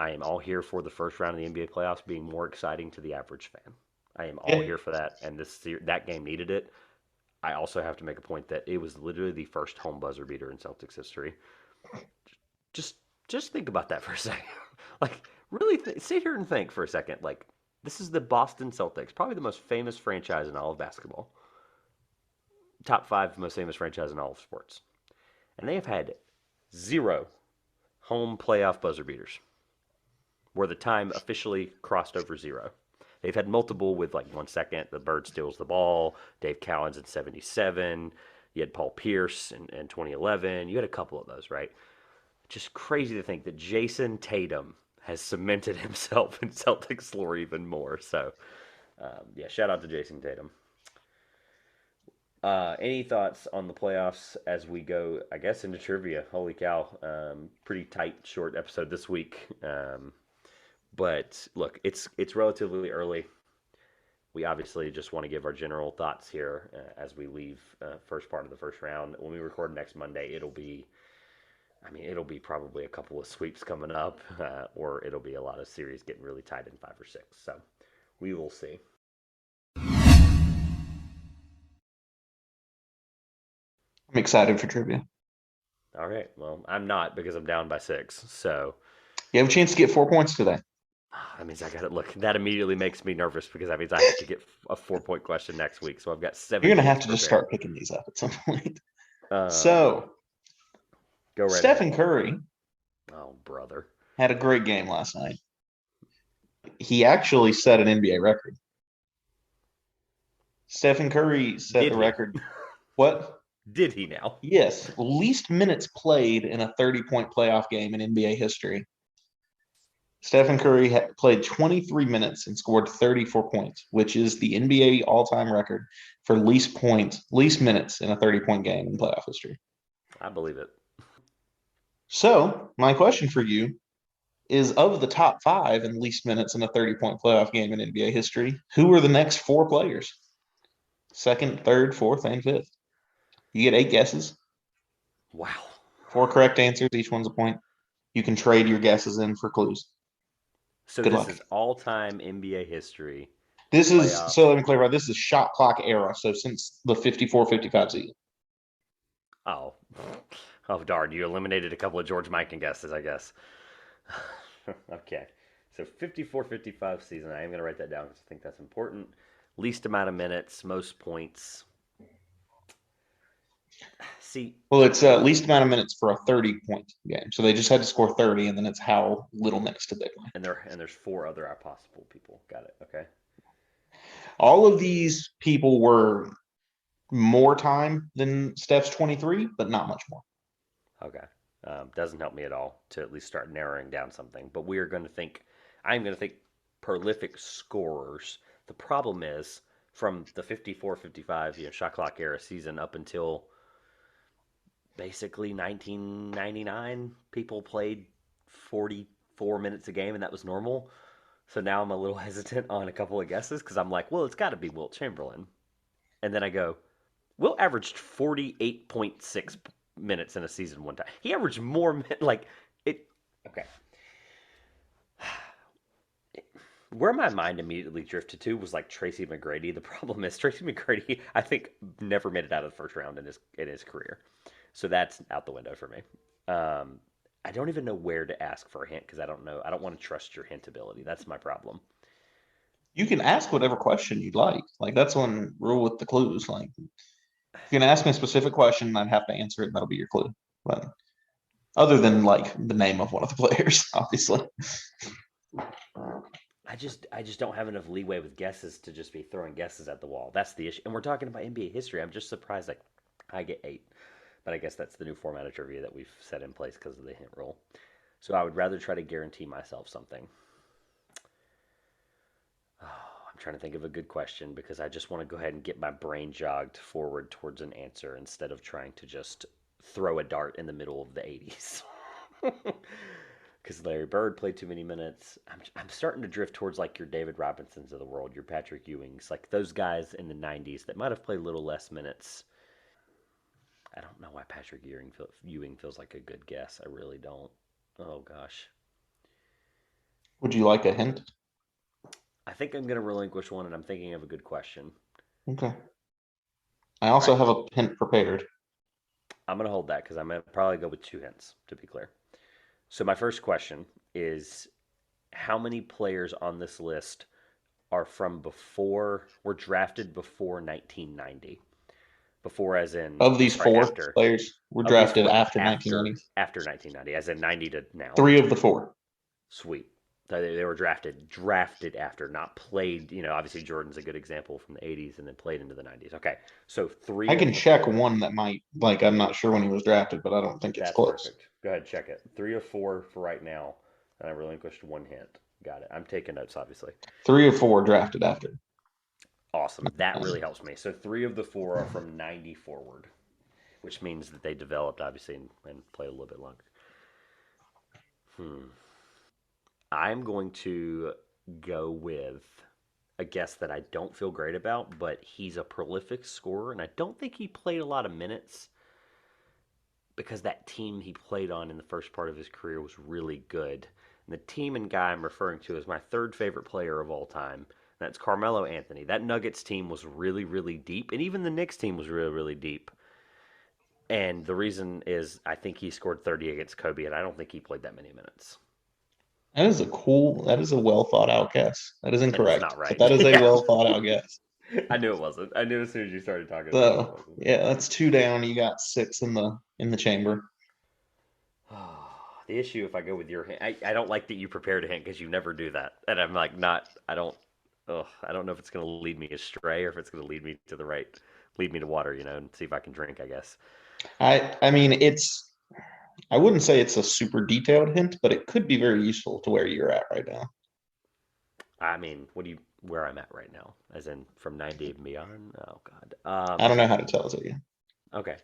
S1: am all here for the first round of the NBA playoffs being more exciting to the average fan. I am all
S2: Yeah.
S1: here for that, and that game needed it. I also have to make a point that it was literally the first home buzzer beater in Celtics history. Just just think about that for a second. Like really sit here and think for a second. Like this is the Boston Celtics, probably the most famous franchise in all of basketball. Top 5 most famous franchise in all of sports. And they have had 0 home playoff buzzer beaters where the time officially crossed over 0. They've had multiple with like 1 second. The Bird steals the ball. Dave Cowens in 77. You had Paul Pierce in 2011. You had a couple of those, right? Just crazy to think that Jayson Tatum has cemented himself in Celtics lore even more. So, yeah, shout out to Jayson Tatum. Any thoughts on the playoffs as we go, I guess, into trivia? Holy cow. Pretty tight, short episode this week. But look, it's relatively early. We obviously just want to give our general thoughts here as we leave first part of the first round. When we record next Monday, it'll be probably a couple of sweeps coming up, or it'll be a lot of series getting really tight in 5 or 6. So we will see.
S2: I'm excited for trivia.
S1: All right. Well, I'm not because I'm down by 6. So
S2: You have a chance to get 4 points today.
S1: that means I got to look. That immediately makes me nervous because that means I have to get a 4-point question next week. So I've got 7.
S2: You're going to have
S1: games
S2: to just
S1: prepared.
S2: start picking these up at some point.
S1: Um,
S2: So,
S1: go right
S2: Stephen
S1: ahead.
S2: Curry
S1: Oh, brother.
S2: had a great game last night. He actually set an NBA record. Stephen Curry set
S1: Did
S2: the
S1: he?
S2: record. What?
S1: Did he now?
S2: Yes, least minutes played in a 30-point playoff game in NBA history. Stephen Curry played 23 minutes and scored 34 points, which is the NBA all-time record for least minutes in a 30-point game in playoff history.
S1: I believe it.
S2: So, my question for you is, of the top 5 in least minutes in a 30-point playoff game in NBA history, who are the next 4 players? Second, third, fourth, and fifth. You get 8 guesses.
S1: Wow.
S2: 4 correct answers. Each one's a point. You can trade your guesses in for clues.
S1: So
S2: Good
S1: this
S2: luck.
S1: is all-time NBA history.
S2: This is
S1: playoff.
S2: so let me clarify. This is shot clock era. So since the 54-55 season.
S1: Oh, oh darn! You eliminated a couple of George Mikan guesses, I guess. Okay, so 54-55 season. I am going to write that down because I think that's important. Least amount of minutes, most points. See,
S2: Well, it's least amount of minutes for a 30-point game. So they just had to score 30, and then it's how little minutes did they play.
S1: and there's four other possible people. Got it. Okay.
S2: All of these people were more time than Steph's 23, but not much more.
S1: Okay. Doesn't help me at all to at least start narrowing down something. But we are going to think, I'm going to think prolific scorers. The problem is from the 54-55, shot clock era season up until basically 1999, people played 44 minutes a game, and that was normal. So now I'm a little hesitant on a couple of guesses because I'm like, well, it's got to be Wilt Chamberlain. And then I go, Will averaged 48.6 minutes in a season one time. He averaged more like it. Okay. Where my mind immediately drifted to was like Tracy McGrady. The problem is Tracy McGrady, I think, never made it out of the first round in his career, so that's out the window for me. Um, I don't even know where to ask for a hint because I don't know. I don't want to trust your hint ability. That's my problem.
S2: You can ask whatever question you'd like. Like that's one rule with the clues. Like you can ask me a specific question, and I'd have to answer it, and that'll be your clue. But other than like the name of one of the players, obviously.
S1: I just don't have enough leeway with guesses to just be throwing guesses at the wall. That's the issue. And we're talking about NBA history. I'm just surprised like I get 8. But I guess that's the new format of trivia that we've set in place because of the hint rule. So I would rather try to guarantee myself something. Oh, I'm trying to think of a good question because I just want to go ahead and get my brain jogged forward towards an answer instead of trying to just throw a dart in the middle of the 80s. Because Larry Bird played too many minutes. I'm starting to drift towards like your David Robinsons of the world, your Patrick Ewings, like those guys in the 90s that might have played a little less minutes. I don't know why Patrick Ewing feels like a good guess. I really don't. Oh gosh.
S2: Would you like a hint?
S1: I think I'm going to relinquish one and I'm thinking of a good question.
S2: Okay. I
S1: All
S2: also
S1: right.
S2: have a hint prepared.
S1: I'm going to hold that because I'm going to probably go with 2 hints, to be clear. So, my first question is how many players on this list were drafted before 1990? Before, as in,
S2: Of
S1: or
S2: these
S1: sorry,
S2: four
S1: after.
S2: players were
S1: Of these
S2: drafted
S1: four,
S2: after
S1: after
S2: 1990.
S1: after 1990, as in 90 to now.
S2: Three of the four.
S1: Sweet. So they were drafted after, not played. Obviously Jordan's a good example from the 80s and then played into the 90s. Okay, so
S2: I
S1: three
S2: can
S1: of the
S2: check
S1: four.
S2: one that might, like, I'm not sure when he was drafted, but I don't think it's
S1: That's
S2: close.
S1: perfect. Go ahead, check it. 3 of 4 for right now, and I relinquished one hint. Got it. I'm taking notes, obviously.
S2: Three of four drafted after.
S1: Awesome. That really helps me. So 3 of the 4 are from 90 forward, which means that they developed, obviously, and played a little bit longer. Hmm. I'm going to go with a guess that I don't feel great about, but he's a prolific scorer, and I don't think he played a lot of minutes because that team he played on in the first part of his career was really good. And the team and guy I'm referring to is my third favorite player of all time. That's Carmelo Anthony. That Nuggets team was really, really deep, and even the Knicks team was really, really deep. And the reason is I think he scored 30 against Kobe, and I don't think he played that many minutes.
S2: That is a well thought out guess. That is
S1: And it's
S2: incorrect,
S1: not
S2: but
S1: right.
S2: that is a
S1: Yeah.
S2: well thought out guess.
S1: I knew it wasn't. I knew as soon as you started talking about it, it
S2: So
S1: wasn't.
S2: yeah, that's two down. You got six in the chamber.
S1: The issue if I go with your hint, I don't like that you prepared a hint because you never do that, and I'm like not. I don't. Ugh, I don't know if it's going to lead me astray or if it's going to lead me to the right, lead me to water, and see if I can drink. I guess.
S2: I mean I wouldn't say it's a super detailed hint, but it could be very useful to where you're at right now.
S1: I mean, where I'm at right now, as in from 90 and beyond. Oh God.
S2: I don't know how to tell it to you.
S1: Okay.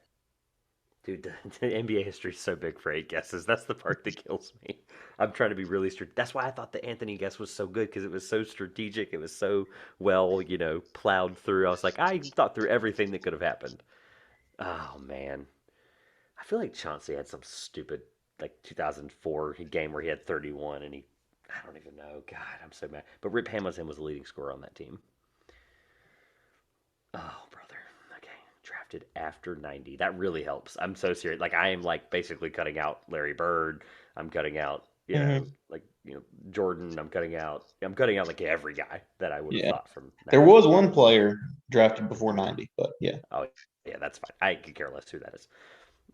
S1: Dude, the NBA history is so big for 8 guesses. That's the part that kills me. I'm trying to be really strict. That's why I thought the Anthony guess was so good because it was so strategic. It was so well, plowed through. I was like, I thought through everything that could have happened. Oh man, I feel like Chauncey had some stupid like 2004 game where he had 31 and I don't even know. God, I'm so mad. But Rip Hamilton was the leading scorer on that team. Oh, brother. Okay. Drafted after 90. That really helps. I'm so serious. Like I am like basically cutting out Larry Bird. I'm cutting out,
S2: Hmm.
S1: Jordan. I'm cutting out like every guy that I would have
S2: Yeah.
S1: thought from
S2: There
S1: 90.
S2: was one player drafted before 90, but yeah,
S1: Oh, yeah, that's fine. I could care less who that is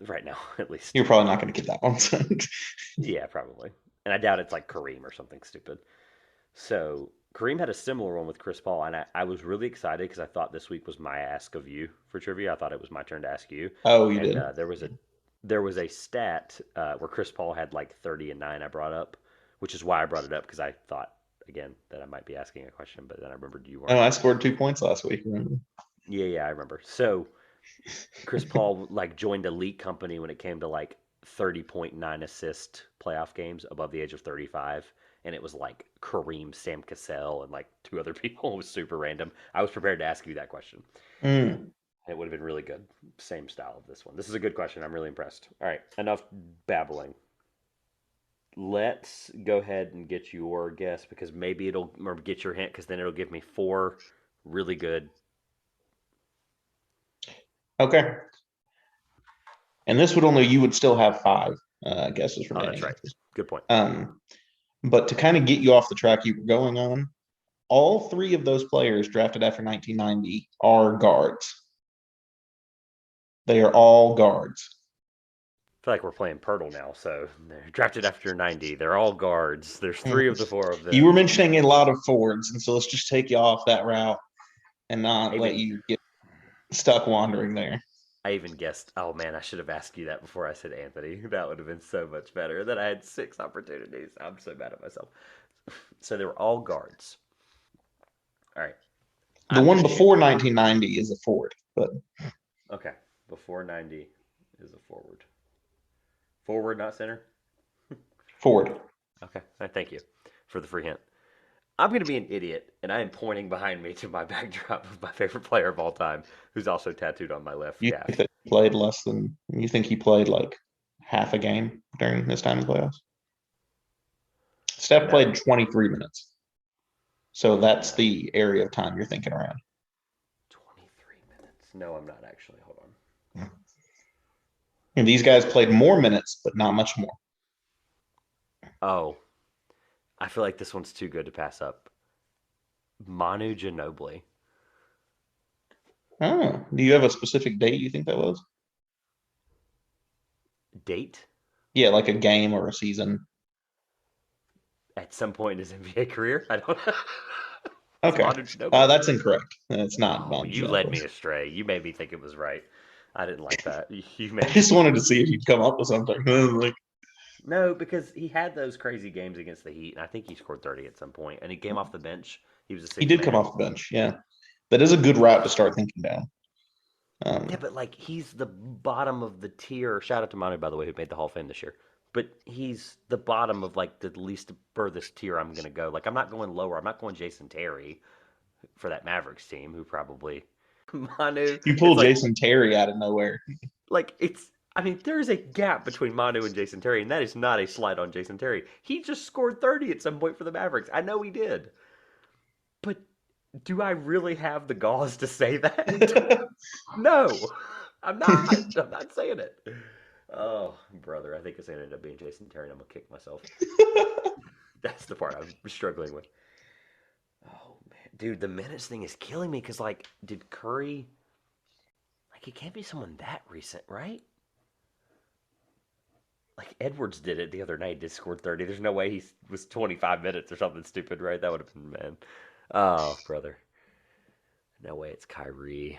S1: right now, at least.
S2: you're probably not going to get that one. So.
S1: Yeah, probably. And I doubt it's like Kareem or something stupid. So Kareem had a similar one with Chris Paul, and I was really excited because I thought this week was my ask of you for trivia. I thought it was my turn to ask you,
S2: Oh, you
S1: and
S2: did.
S1: there was a stat where Chris Paul had like 30 and 9. I brought up, which is why I brought it up because I thought again that I might be asking a question, but then I remembered you
S2: Oh,
S1: weren't.
S2: I scored 2 points last week. Remember?
S1: Yeah, yeah, I remember. So Chris Paul like joined a elite company when it came to like 30.9 assist playoff games above the age of 35, and it was like Kareem, Sam Cassell, and like two other people. It was super random. I was prepared to ask you that question.
S2: Mm.
S1: It would have been really good. Same style of this one. This is a good question. I'm really impressed. All right, enough babbling. Let's go ahead and get your guess because maybe it'll or get your hint because then it'll give me four really good.
S2: Okay. And this would only, you would still have five guesses
S1: Oh, that's
S2: remaining
S1: right.
S2: after this.
S1: Good point.
S2: But to kind of get you off the track you were going on, all three of those players drafted after 1990 are guards. They are all guards.
S1: Feel like we're playing Pirtle now. So they're drafted after 90. They're all guards. There's three of
S2: Mhm.
S1: the four of
S2: You were
S1: them.
S2: mentioning a lot of forwards, and so let's just take you off that route and
S1: I
S2: not let
S1: even
S2: you get stuck wandering there.
S1: I even guessed. Oh man, I should have asked you that before I said Anthony. That would have been so much better. That I had six opportunities. I'm so mad at myself. So they were all guards. All right,
S2: The
S1: I'm
S2: one
S1: gonna shoot.
S2: before 1990 is a forward, but
S1: Okay, before 90 is a forward. Forward, not center.
S2: forward.
S1: Okay, thank you for the free hint. I'm going to be an idiot, and I am pointing behind me to my backdrop of my favorite player of all time, who's also tattooed on my left
S2: You think
S1: calf.
S2: that he played less than you think he played like half a game during his time in the playoffs? Steph played
S1: No.
S2: 23 minutes. So that's the area of time you're thinking around.
S1: 23 minutes. No, I'm not actually. Hold on.
S2: And these guys played more minutes, but not much more.
S1: Oh, I feel like this one's too good to pass up. Manu Ginobili.
S2: Oh, do you have a specific date you think that was?
S1: Date?
S2: Yeah, like a game or a season.
S1: At some point in his NBA career? I don't know. It's
S2: Okay.
S1: Manu Ginobili.
S2: That's incorrect. It's not
S1: Oh,
S2: Manu
S1: you led
S2: Ginobili.
S1: me astray. You made me think it was right. I didn't like that. You
S2: I
S1: made
S2: just
S1: me.
S2: wanted to see if you'd come up with something. Like,
S1: No, because he had those crazy games against the Heat, and I think he scored 30 at some point, and he came off the bench. He was a
S2: he
S1: sixth
S2: did come
S1: man.
S2: off the bench. Yeah. That is a good route to start thinking down.
S1: Yeah,
S2: Um,
S1: but like he's the bottom of the tier. Shout out to Manu, by the way, who made the Hall of Fame this year. But he's the bottom of like the least furthest tier I'm gonna go. Like I'm not going lower. I'm not going Jason Terry for that Mavericks team, who probably Manu
S2: you
S1: is
S2: pulled Jason Terry out of nowhere.
S1: like it's. I mean, there is a gap between Manu and Jason Terry, and that is not a slight on Jason Terry. He just scored 30 at some point for the Mavericks. I know he did, but do I really have the gauze to say that? No, I'm not. I'm not saying it. Oh, brother, I think it's gonna end up being Jason Terry, and I'm gonna kick myself. That's the part I'm struggling with. Oh man, dude, the minutes thing is killing me because, like, did Curry? Like, it can't be someone that recent, right? Like Edwards did it the other night. Did score 30. There's no way he was 25 minutes or something stupid, right? That would have been man. Oh, brother, no way. It's Kyrie.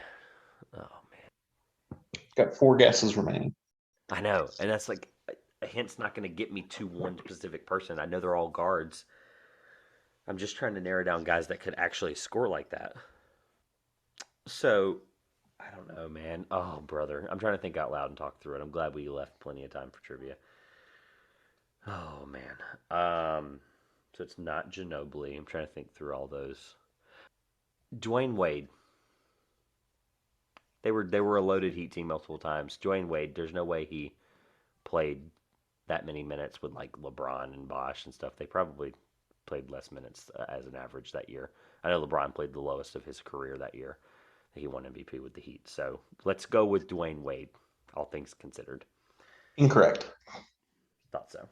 S1: Oh man,
S2: Got four guesses remaining.
S1: I know, and that's like a hint's not going to get me to one specific person. I know they're all guards. I'm just trying to narrow down guys that could actually score like that. So I don't know, man. Oh, brother, I'm trying to think out loud and talk through it. I'm glad we left plenty of time for trivia. Oh man. So it's not Ginobili. I'm trying to think through all those. Dwayne Wade. They were a loaded Heat team multiple times. Dwayne Wade. There's no way he played that many minutes with like LeBron and Bosh and stuff. They probably played less minutes as an average that year. I know LeBron played the lowest of his career that year. He won MVP with the Heat. So let's go with Dwayne Wade, all things considered.
S2: Incorrect.
S1: Thought so.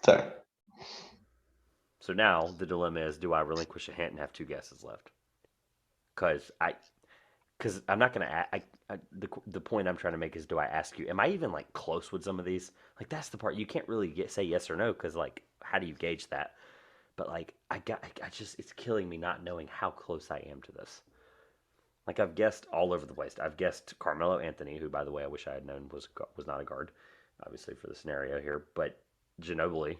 S2: Sorry.
S1: So now the dilemma is, do I relinquish a hint and have two guesses left? Because I'm not gonna. The point I'm trying to make is, do I ask you? Am I even like close with some of these? Like that's the part you can't really say yes or no because like how do you gauge that? But like I just it's killing me not knowing how close I am to this. Like I've guessed all over the place. I've guessed Carmelo Anthony, who by the way I wish I had known was not a guard, obviously for the scenario here, but Ginobili,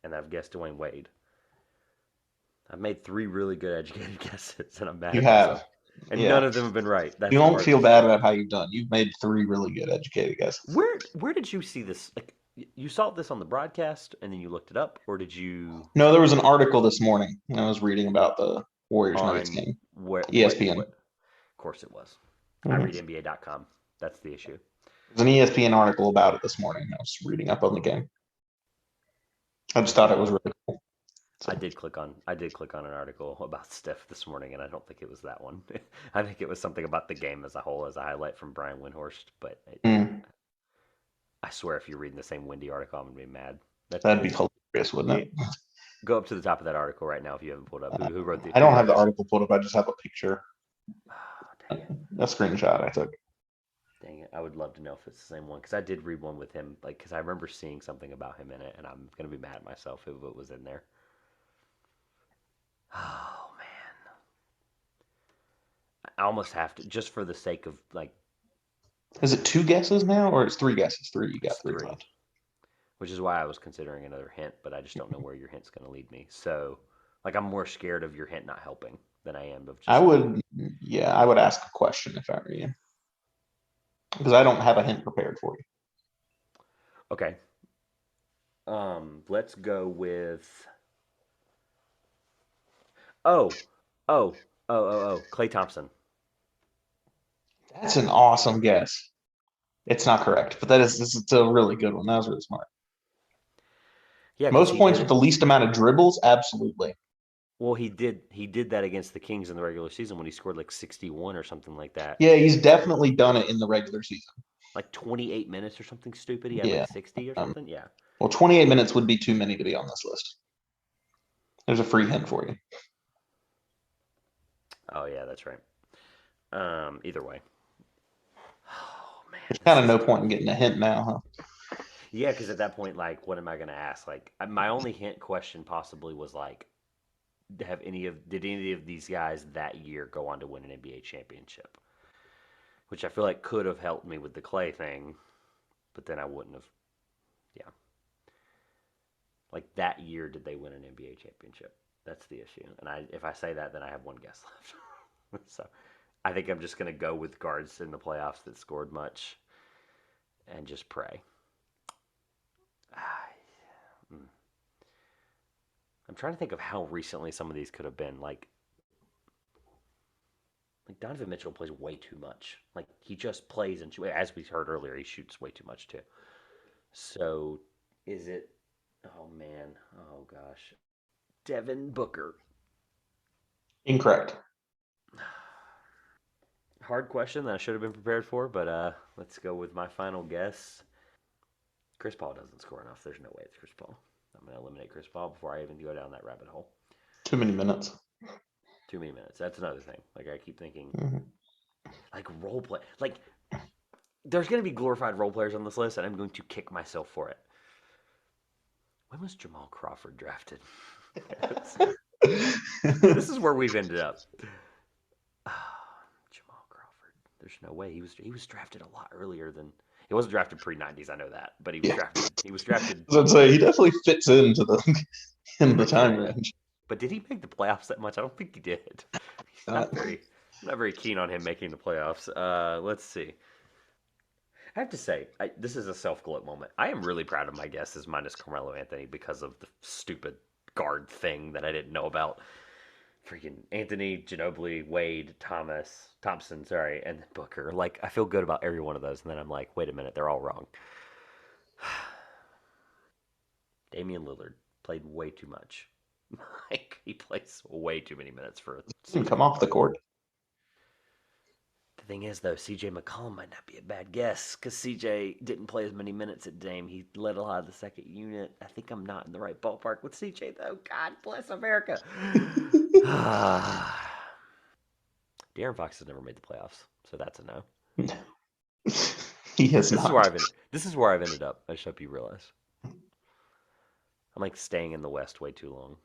S1: and I've guessed Dwayne Wade. I've made three really good educated guesses, and I'm mad
S2: You
S1: at myself.
S2: have.
S1: And none
S2: Yeah.
S1: of them have been right. That's
S2: You
S1: the
S2: won't
S1: part
S2: feel
S1: that's
S2: bad
S1: killing
S2: about
S1: me.
S2: how you've done. You've made three really good educated guesses.
S1: Where did you see this? Like you saw this on the broadcast, and then you looked it up, or did you
S2: No, there was an article this morning. I was reading about the Warriors Nuggets
S1: on
S2: game.
S1: where
S2: ESPN.
S1: what? Of course it was. I
S2: Mm-hmm.
S1: read NBA.com. That's the issue.
S2: There's an ESPN article about it this morning. I was reading up on the game. I just thought it was really cool. So.
S1: I did click on an article about Steph this morning, and I don't think it was that one. I think it was something about the game as a whole as a highlight from Brian Windhorst. But I swear, if you're reading the same Windy article, I'm gonna be mad.
S2: That'd be hilarious, wouldn't it?
S1: Go up to the top of that article right now if you haven't pulled up. Who wrote
S2: I
S1: who
S2: don't have
S1: wrote
S2: the
S1: it?
S2: article pulled up. I just have a picture,
S1: Oh,
S2: a
S1: dang it.
S2: screenshot I took.
S1: Dang it. I would love to know if it's the same one because I did read one with him, like, because I remember seeing something about him in it, and I'm going to be mad at myself if it was in there. Oh, man. I almost have to, just for the sake of, like,
S2: Is it two guesses now, or it's three guesses? Three. You got
S1: it's
S2: three
S1: three,
S2: left.
S1: which is why I was considering another hint, but I just don't know where your hint's going to lead me. So, like, I'm more scared of your hint not helping than I am of
S2: I
S1: just.
S2: would, yeah, I would ask a question if I were you, because I don't have a hint prepared for you.
S1: Okay. Let's go with. Oh, oh, Klay Thompson.
S2: That's an awesome guess. It's not correct, but it's a really good one. That was really smart.
S1: Yeah, because
S2: Most
S1: he
S2: points
S1: did
S2: with
S1: it.
S2: the least amount of dribbles, absolutely.
S1: Well, he did that against the Kings in the regular season when he scored like 61 or something like that.
S2: Yeah, he's definitely done it in the regular season.
S1: Like 28 minutes or something stupid. He had like
S2: Yeah.
S1: 60 or
S2: Um,
S1: something. Yeah.
S2: well, 28 minutes would be too many to be on this list. There's a free hint for you.
S1: Oh yeah, that's right. Either way. Oh man,
S2: There's kind
S1: this
S2: of
S1: is
S2: no point in
S1: tough.
S2: getting a hint now, huh?
S1: Yeah, because at that point, like, what am I gonna ask? Like, my only hint question possibly was like, did any of these guys that year go on to win an NBA championship? Which I feel like could have helped me with the Clay thing, but then I wouldn't have. Yeah. Like that year, did they win an NBA championship? That's the issue. And if I say that, then I have one guess left. So I think I'm just going to go with guards in the playoffs that scored much and just pray. I'm trying to think of how recently some of these could have been. Like Donovan Mitchell plays way too much. Like he just plays and as we heard earlier, he shoots way too much too. So is it? Oh man. Oh gosh. Devin Booker.
S2: Incorrect.
S1: Hard question that I should have been prepared for, but let's go with my final guess. Chris Paul doesn't score enough. There's no way it's Chris Paul. I'm going to eliminate Chris Paul before I even go down that rabbit hole.
S2: Too many minutes.
S1: Too many minutes. That's another thing. Like I keep thinking, like role play. Like there's going to be glorified role players on this list, and I'm going to kick myself for it. When was Jamal Crawford drafted? This is where we've ended up. Jamal Crawford. There's no way he was drafted a lot earlier than he wasn't drafted pre-90s. I know that, but he was
S2: Yeah.
S1: drafted. He was drafted.
S2: I'd say he definitely fits into the
S1: But
S2: time range.
S1: but did he make the playoffs that much? I don't think he did. He's not very keen on him making the playoffs. Let's see. I have to say, this is a self-gloat moment. I am really proud of my guesses minus Carmelo Anthony because of the stupid guard thing that I didn't know about. Freaking Anthony, Ginobili, Wade, Thompson, sorry, and Booker. Like, I feel good about every one of those, and then I'm like, wait a minute, they're all wrong. Damian Lillard played way too much. Like, he plays way too many minutes for a
S2: Didn't
S1: season.
S2: come off the court.
S1: The thing is, though, CJ McCollum might not be a bad guess because CJ didn't play as many minutes at Dame. He led a lot of the second unit. I think I'm not in the right ballpark with CJ, though. God bless America. De'Aaron Fox has never made the playoffs, so that's a no.
S2: He has not.
S1: This is where I've ended up. I just hope you realize. I'm like staying in the West way too long.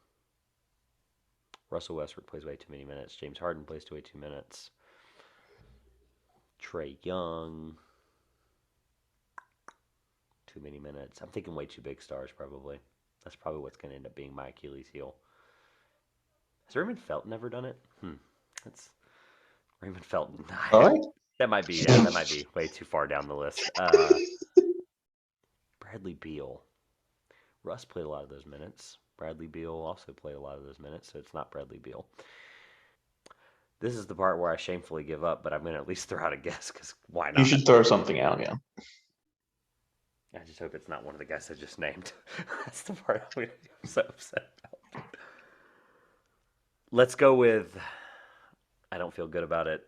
S1: Russell Westbrook plays way too many minutes. James Harden plays way too minutes. Trae Young, too many minutes. I'm thinking way too big stars, probably. That's probably what's going to end up being my Achilles heel. Has Raymond Felton ever done it? That's Raymond Felton.
S2: All right.
S1: That might be way too far down the list. Bradley Beal. Russ played a lot of those minutes. Bradley Beal also played a lot of those minutes, so it's not Bradley Beal. This is the part where I shamefully give up, but I'm going to at least throw out a guess because why not?
S2: You should throw something out, yeah.
S1: I just hope it's not one of the guys I just named. That's the part I'm so upset about. Let's go with, I don't feel good about it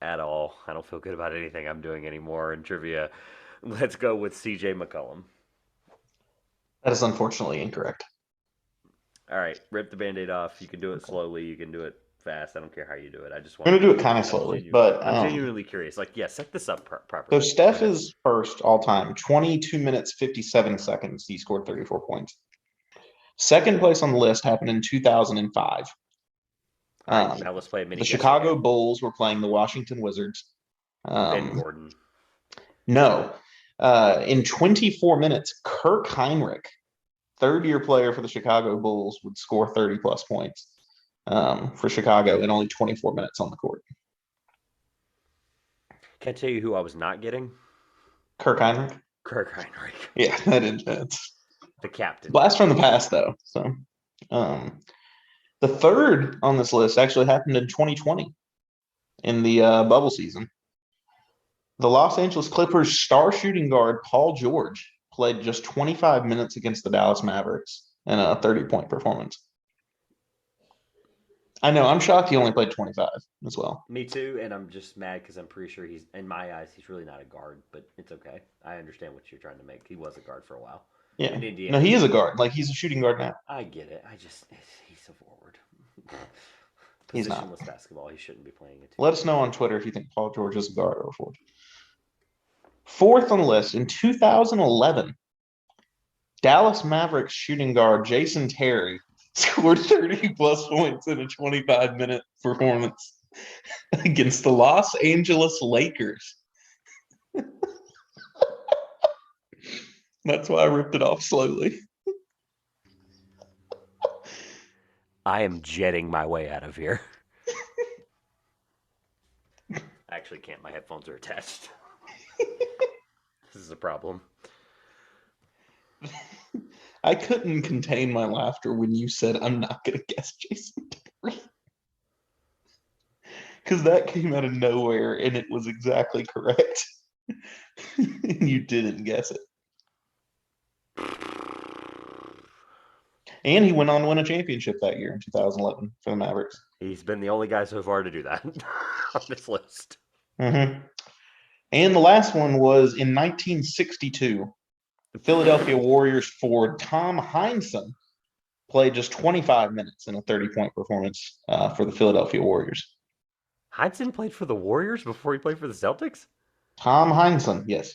S1: at all. I don't feel good about anything I'm doing anymore in trivia. Let's go with CJ McCollum.
S2: That is unfortunately incorrect.
S1: All right, rip the Band-Aid off. You can do it slowly. You can do it fast. I don't care how you do it. I just want
S2: I'm going to do it kind of slowly, but
S1: I'm genuinely curious. Like, yeah, set this up properly.
S2: So Steph is first all time, 22 minutes, 57 seconds. He scored 34 points. Second place on the list happened in 2005.
S1: Right, now let's play a mini.
S2: The Chicago Bulls were playing the Washington Wizards.
S1: Ben Gordon.
S2: No. In 24 minutes, Kirk Heinrich, third-year player for the Chicago Bulls, would score 30-plus points for Chicago in only 24 minutes on the court.
S1: Can I tell you who I was not getting?
S2: Kirk Heinrich?
S1: Kirk Heinrich.
S2: Yeah, that's
S1: the captain.
S2: Blast from the past, though. So, the third on this list actually happened in 2020 in the bubble season. The Los Angeles Clippers star shooting guard Paul George played just 25 minutes against the Dallas Mavericks in a 30-point performance. I know. I'm shocked he only played 25 as well.
S1: Me too, and I'm just mad because I'm pretty sure he's, in my eyes, he's really not a guard, but it's okay. I understand what you're trying to make. He was a guard for a while.
S2: Yeah. No, he is a guard. Like, he's a shooting guard now.
S1: I get it. He's a forward. He's not. Positionless basketball. He shouldn't be playing it.
S2: Let us know on Twitter if you think Paul George is a guard or a forward. Fourth on the list, in 2011, Dallas Mavericks shooting guard Jayson Terry scored 30-plus points in a 25-minute performance against the Los Angeles Lakers. That's why I ripped it off slowly.
S1: I am jetting my way out of here. I actually can't. My headphones are attached. This is a problem.
S2: I couldn't contain my laughter when you said, I'm not going to guess Jayson Terry. Because that came out of nowhere and it was exactly correct. And you didn't guess it. And he went on to win a championship that year in 2011 for the Mavericks.
S1: He's been the only guy so far to do that on this list.
S2: Mm-hmm. And the last one was in 1962. The Philadelphia Warriors forward Tom Heinsohn played just 25 minutes in a 30-point performance for the Philadelphia Warriors.
S1: Heinsohn played for the Warriors before he played for the Celtics?
S2: Tom Heinsohn, yes.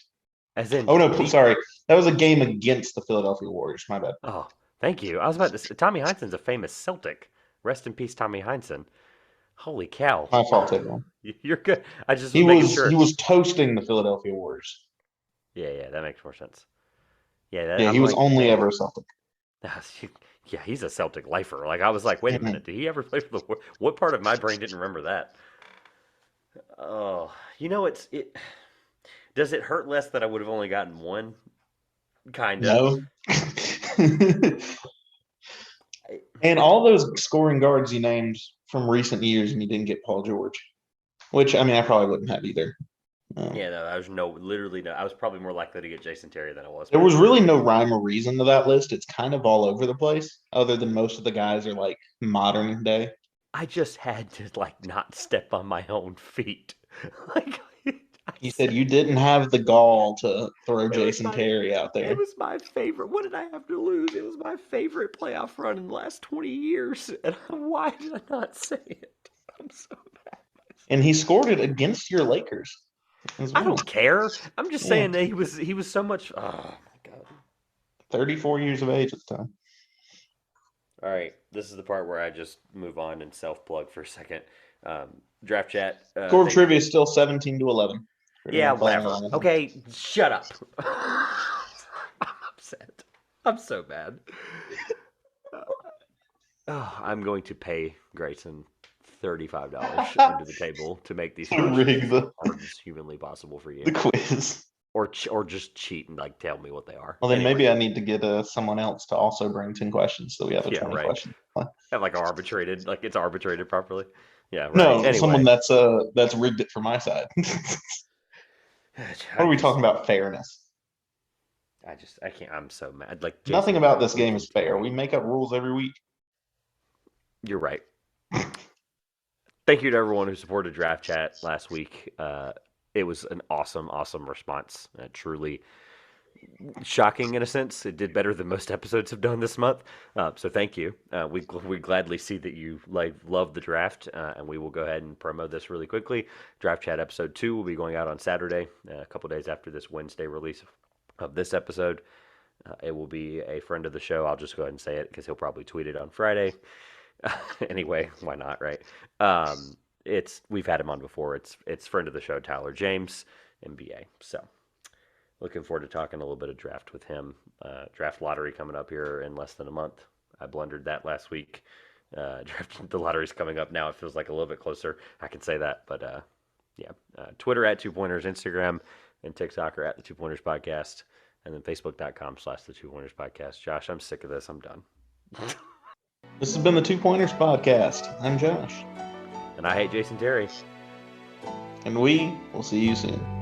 S1: As in,
S2: oh, no, sorry. That was a game against the Philadelphia Warriors. My bad.
S1: Oh, thank you. I was about to say, Tommy Heinsohn's a famous Celtic. Rest in peace, Tommy Heinsohn. Holy cow.
S2: My fault, Tatum.
S1: You're good. I just
S2: was making sure. He was toasting the Philadelphia Warriors.
S1: Yeah, that makes more sense.
S2: Yeah, he was only ever a Celtic.
S1: Yeah, he's a Celtic lifer. Like, I was like, wait a minute, did he ever play for the Warriors? What part of my brain didn't remember that? Oh, it does it hurt less that I would have only gotten one? Kind of.
S2: No. And all those scoring guards you named from recent years, and you didn't get Paul George, which, I mean, I probably wouldn't have either.
S1: Yeah, no, I was probably more likely to get Jayson Terry than I was.
S2: There was really no rhyme or reason to that list. It's kind of all over the place, other than most of the guys are like modern day.
S1: I just had to not step on my own feet. Like
S2: You said you didn't have the gall to throw
S1: it was
S2: Jayson
S1: my
S2: Terry out there.
S1: it was my favorite. What did I have to lose? It was my favorite playoff run in the last 20 years. And why did I not say it? I'm so bad.
S2: And he scored it against your Lakers as
S1: I
S2: well.
S1: don't care. I'm just
S2: Yeah.
S1: saying that he was so much. Oh my god.
S2: 34 years of age at the time.
S1: All right, this is the part where I just move on and self plug for a second. Draft chat.
S2: Score trivia is still 17-11.
S1: Yeah, whatever. Okay, shut up. I'm upset. I'm so mad. Oh, I'm going to pay Grayson $35 under the table to make these
S2: Rig
S1: predictions
S2: the
S1: hard as humanly possible for you,
S2: quiz.
S1: or just cheat and like tell me what they are.
S2: Well, then
S1: Anyway,
S2: maybe I need to get someone else to also bring 10 questions so we have a
S1: yeah,
S2: 20
S1: right.
S2: question.
S1: Have like arbitrated, like it's arbitrated properly. Yeah, right.
S2: No,
S1: Anyway,
S2: someone that's rigged it for my side. What are we talking about? Fairness.
S1: I can't. I'm so mad. Like
S2: Nothing
S1: Jayson
S2: about this game
S1: freaking
S2: is fair.
S1: Terry.
S2: We make up rules every week.
S1: You're right. Thank you to everyone who supported Draft Chat last week. It was an awesome, awesome response. Truly shocking in a sense. It did better than most episodes have done this month. So thank you. We gladly see that you love the draft, and we will go ahead and promo this really quickly. Draft Chat episode 2 will be going out on Saturday, a couple days after this Wednesday release of this episode. It will be a friend of the show. I'll just go ahead and say it because he'll probably tweet it on Friday. Anyway, why not, right? We've had him on before. It's friend of the show, Tyler James, MBA. So looking forward to talking a little bit of draft with him. Draft lottery coming up here in less than a month. I blundered that last week. The lottery's coming up now. It feels like a little bit closer. I can say that, but yeah. Twitter at 2Pointers, Instagram and TikTok are at the 2Pointers Podcast, and then Facebook.com/the 2Pointers Podcast. Josh, I'm sick of this. I'm done.
S2: This has been the 2 Pointers Podcast. I'm Josh.
S1: And I hate Jayson Terry.
S2: And we will see you soon.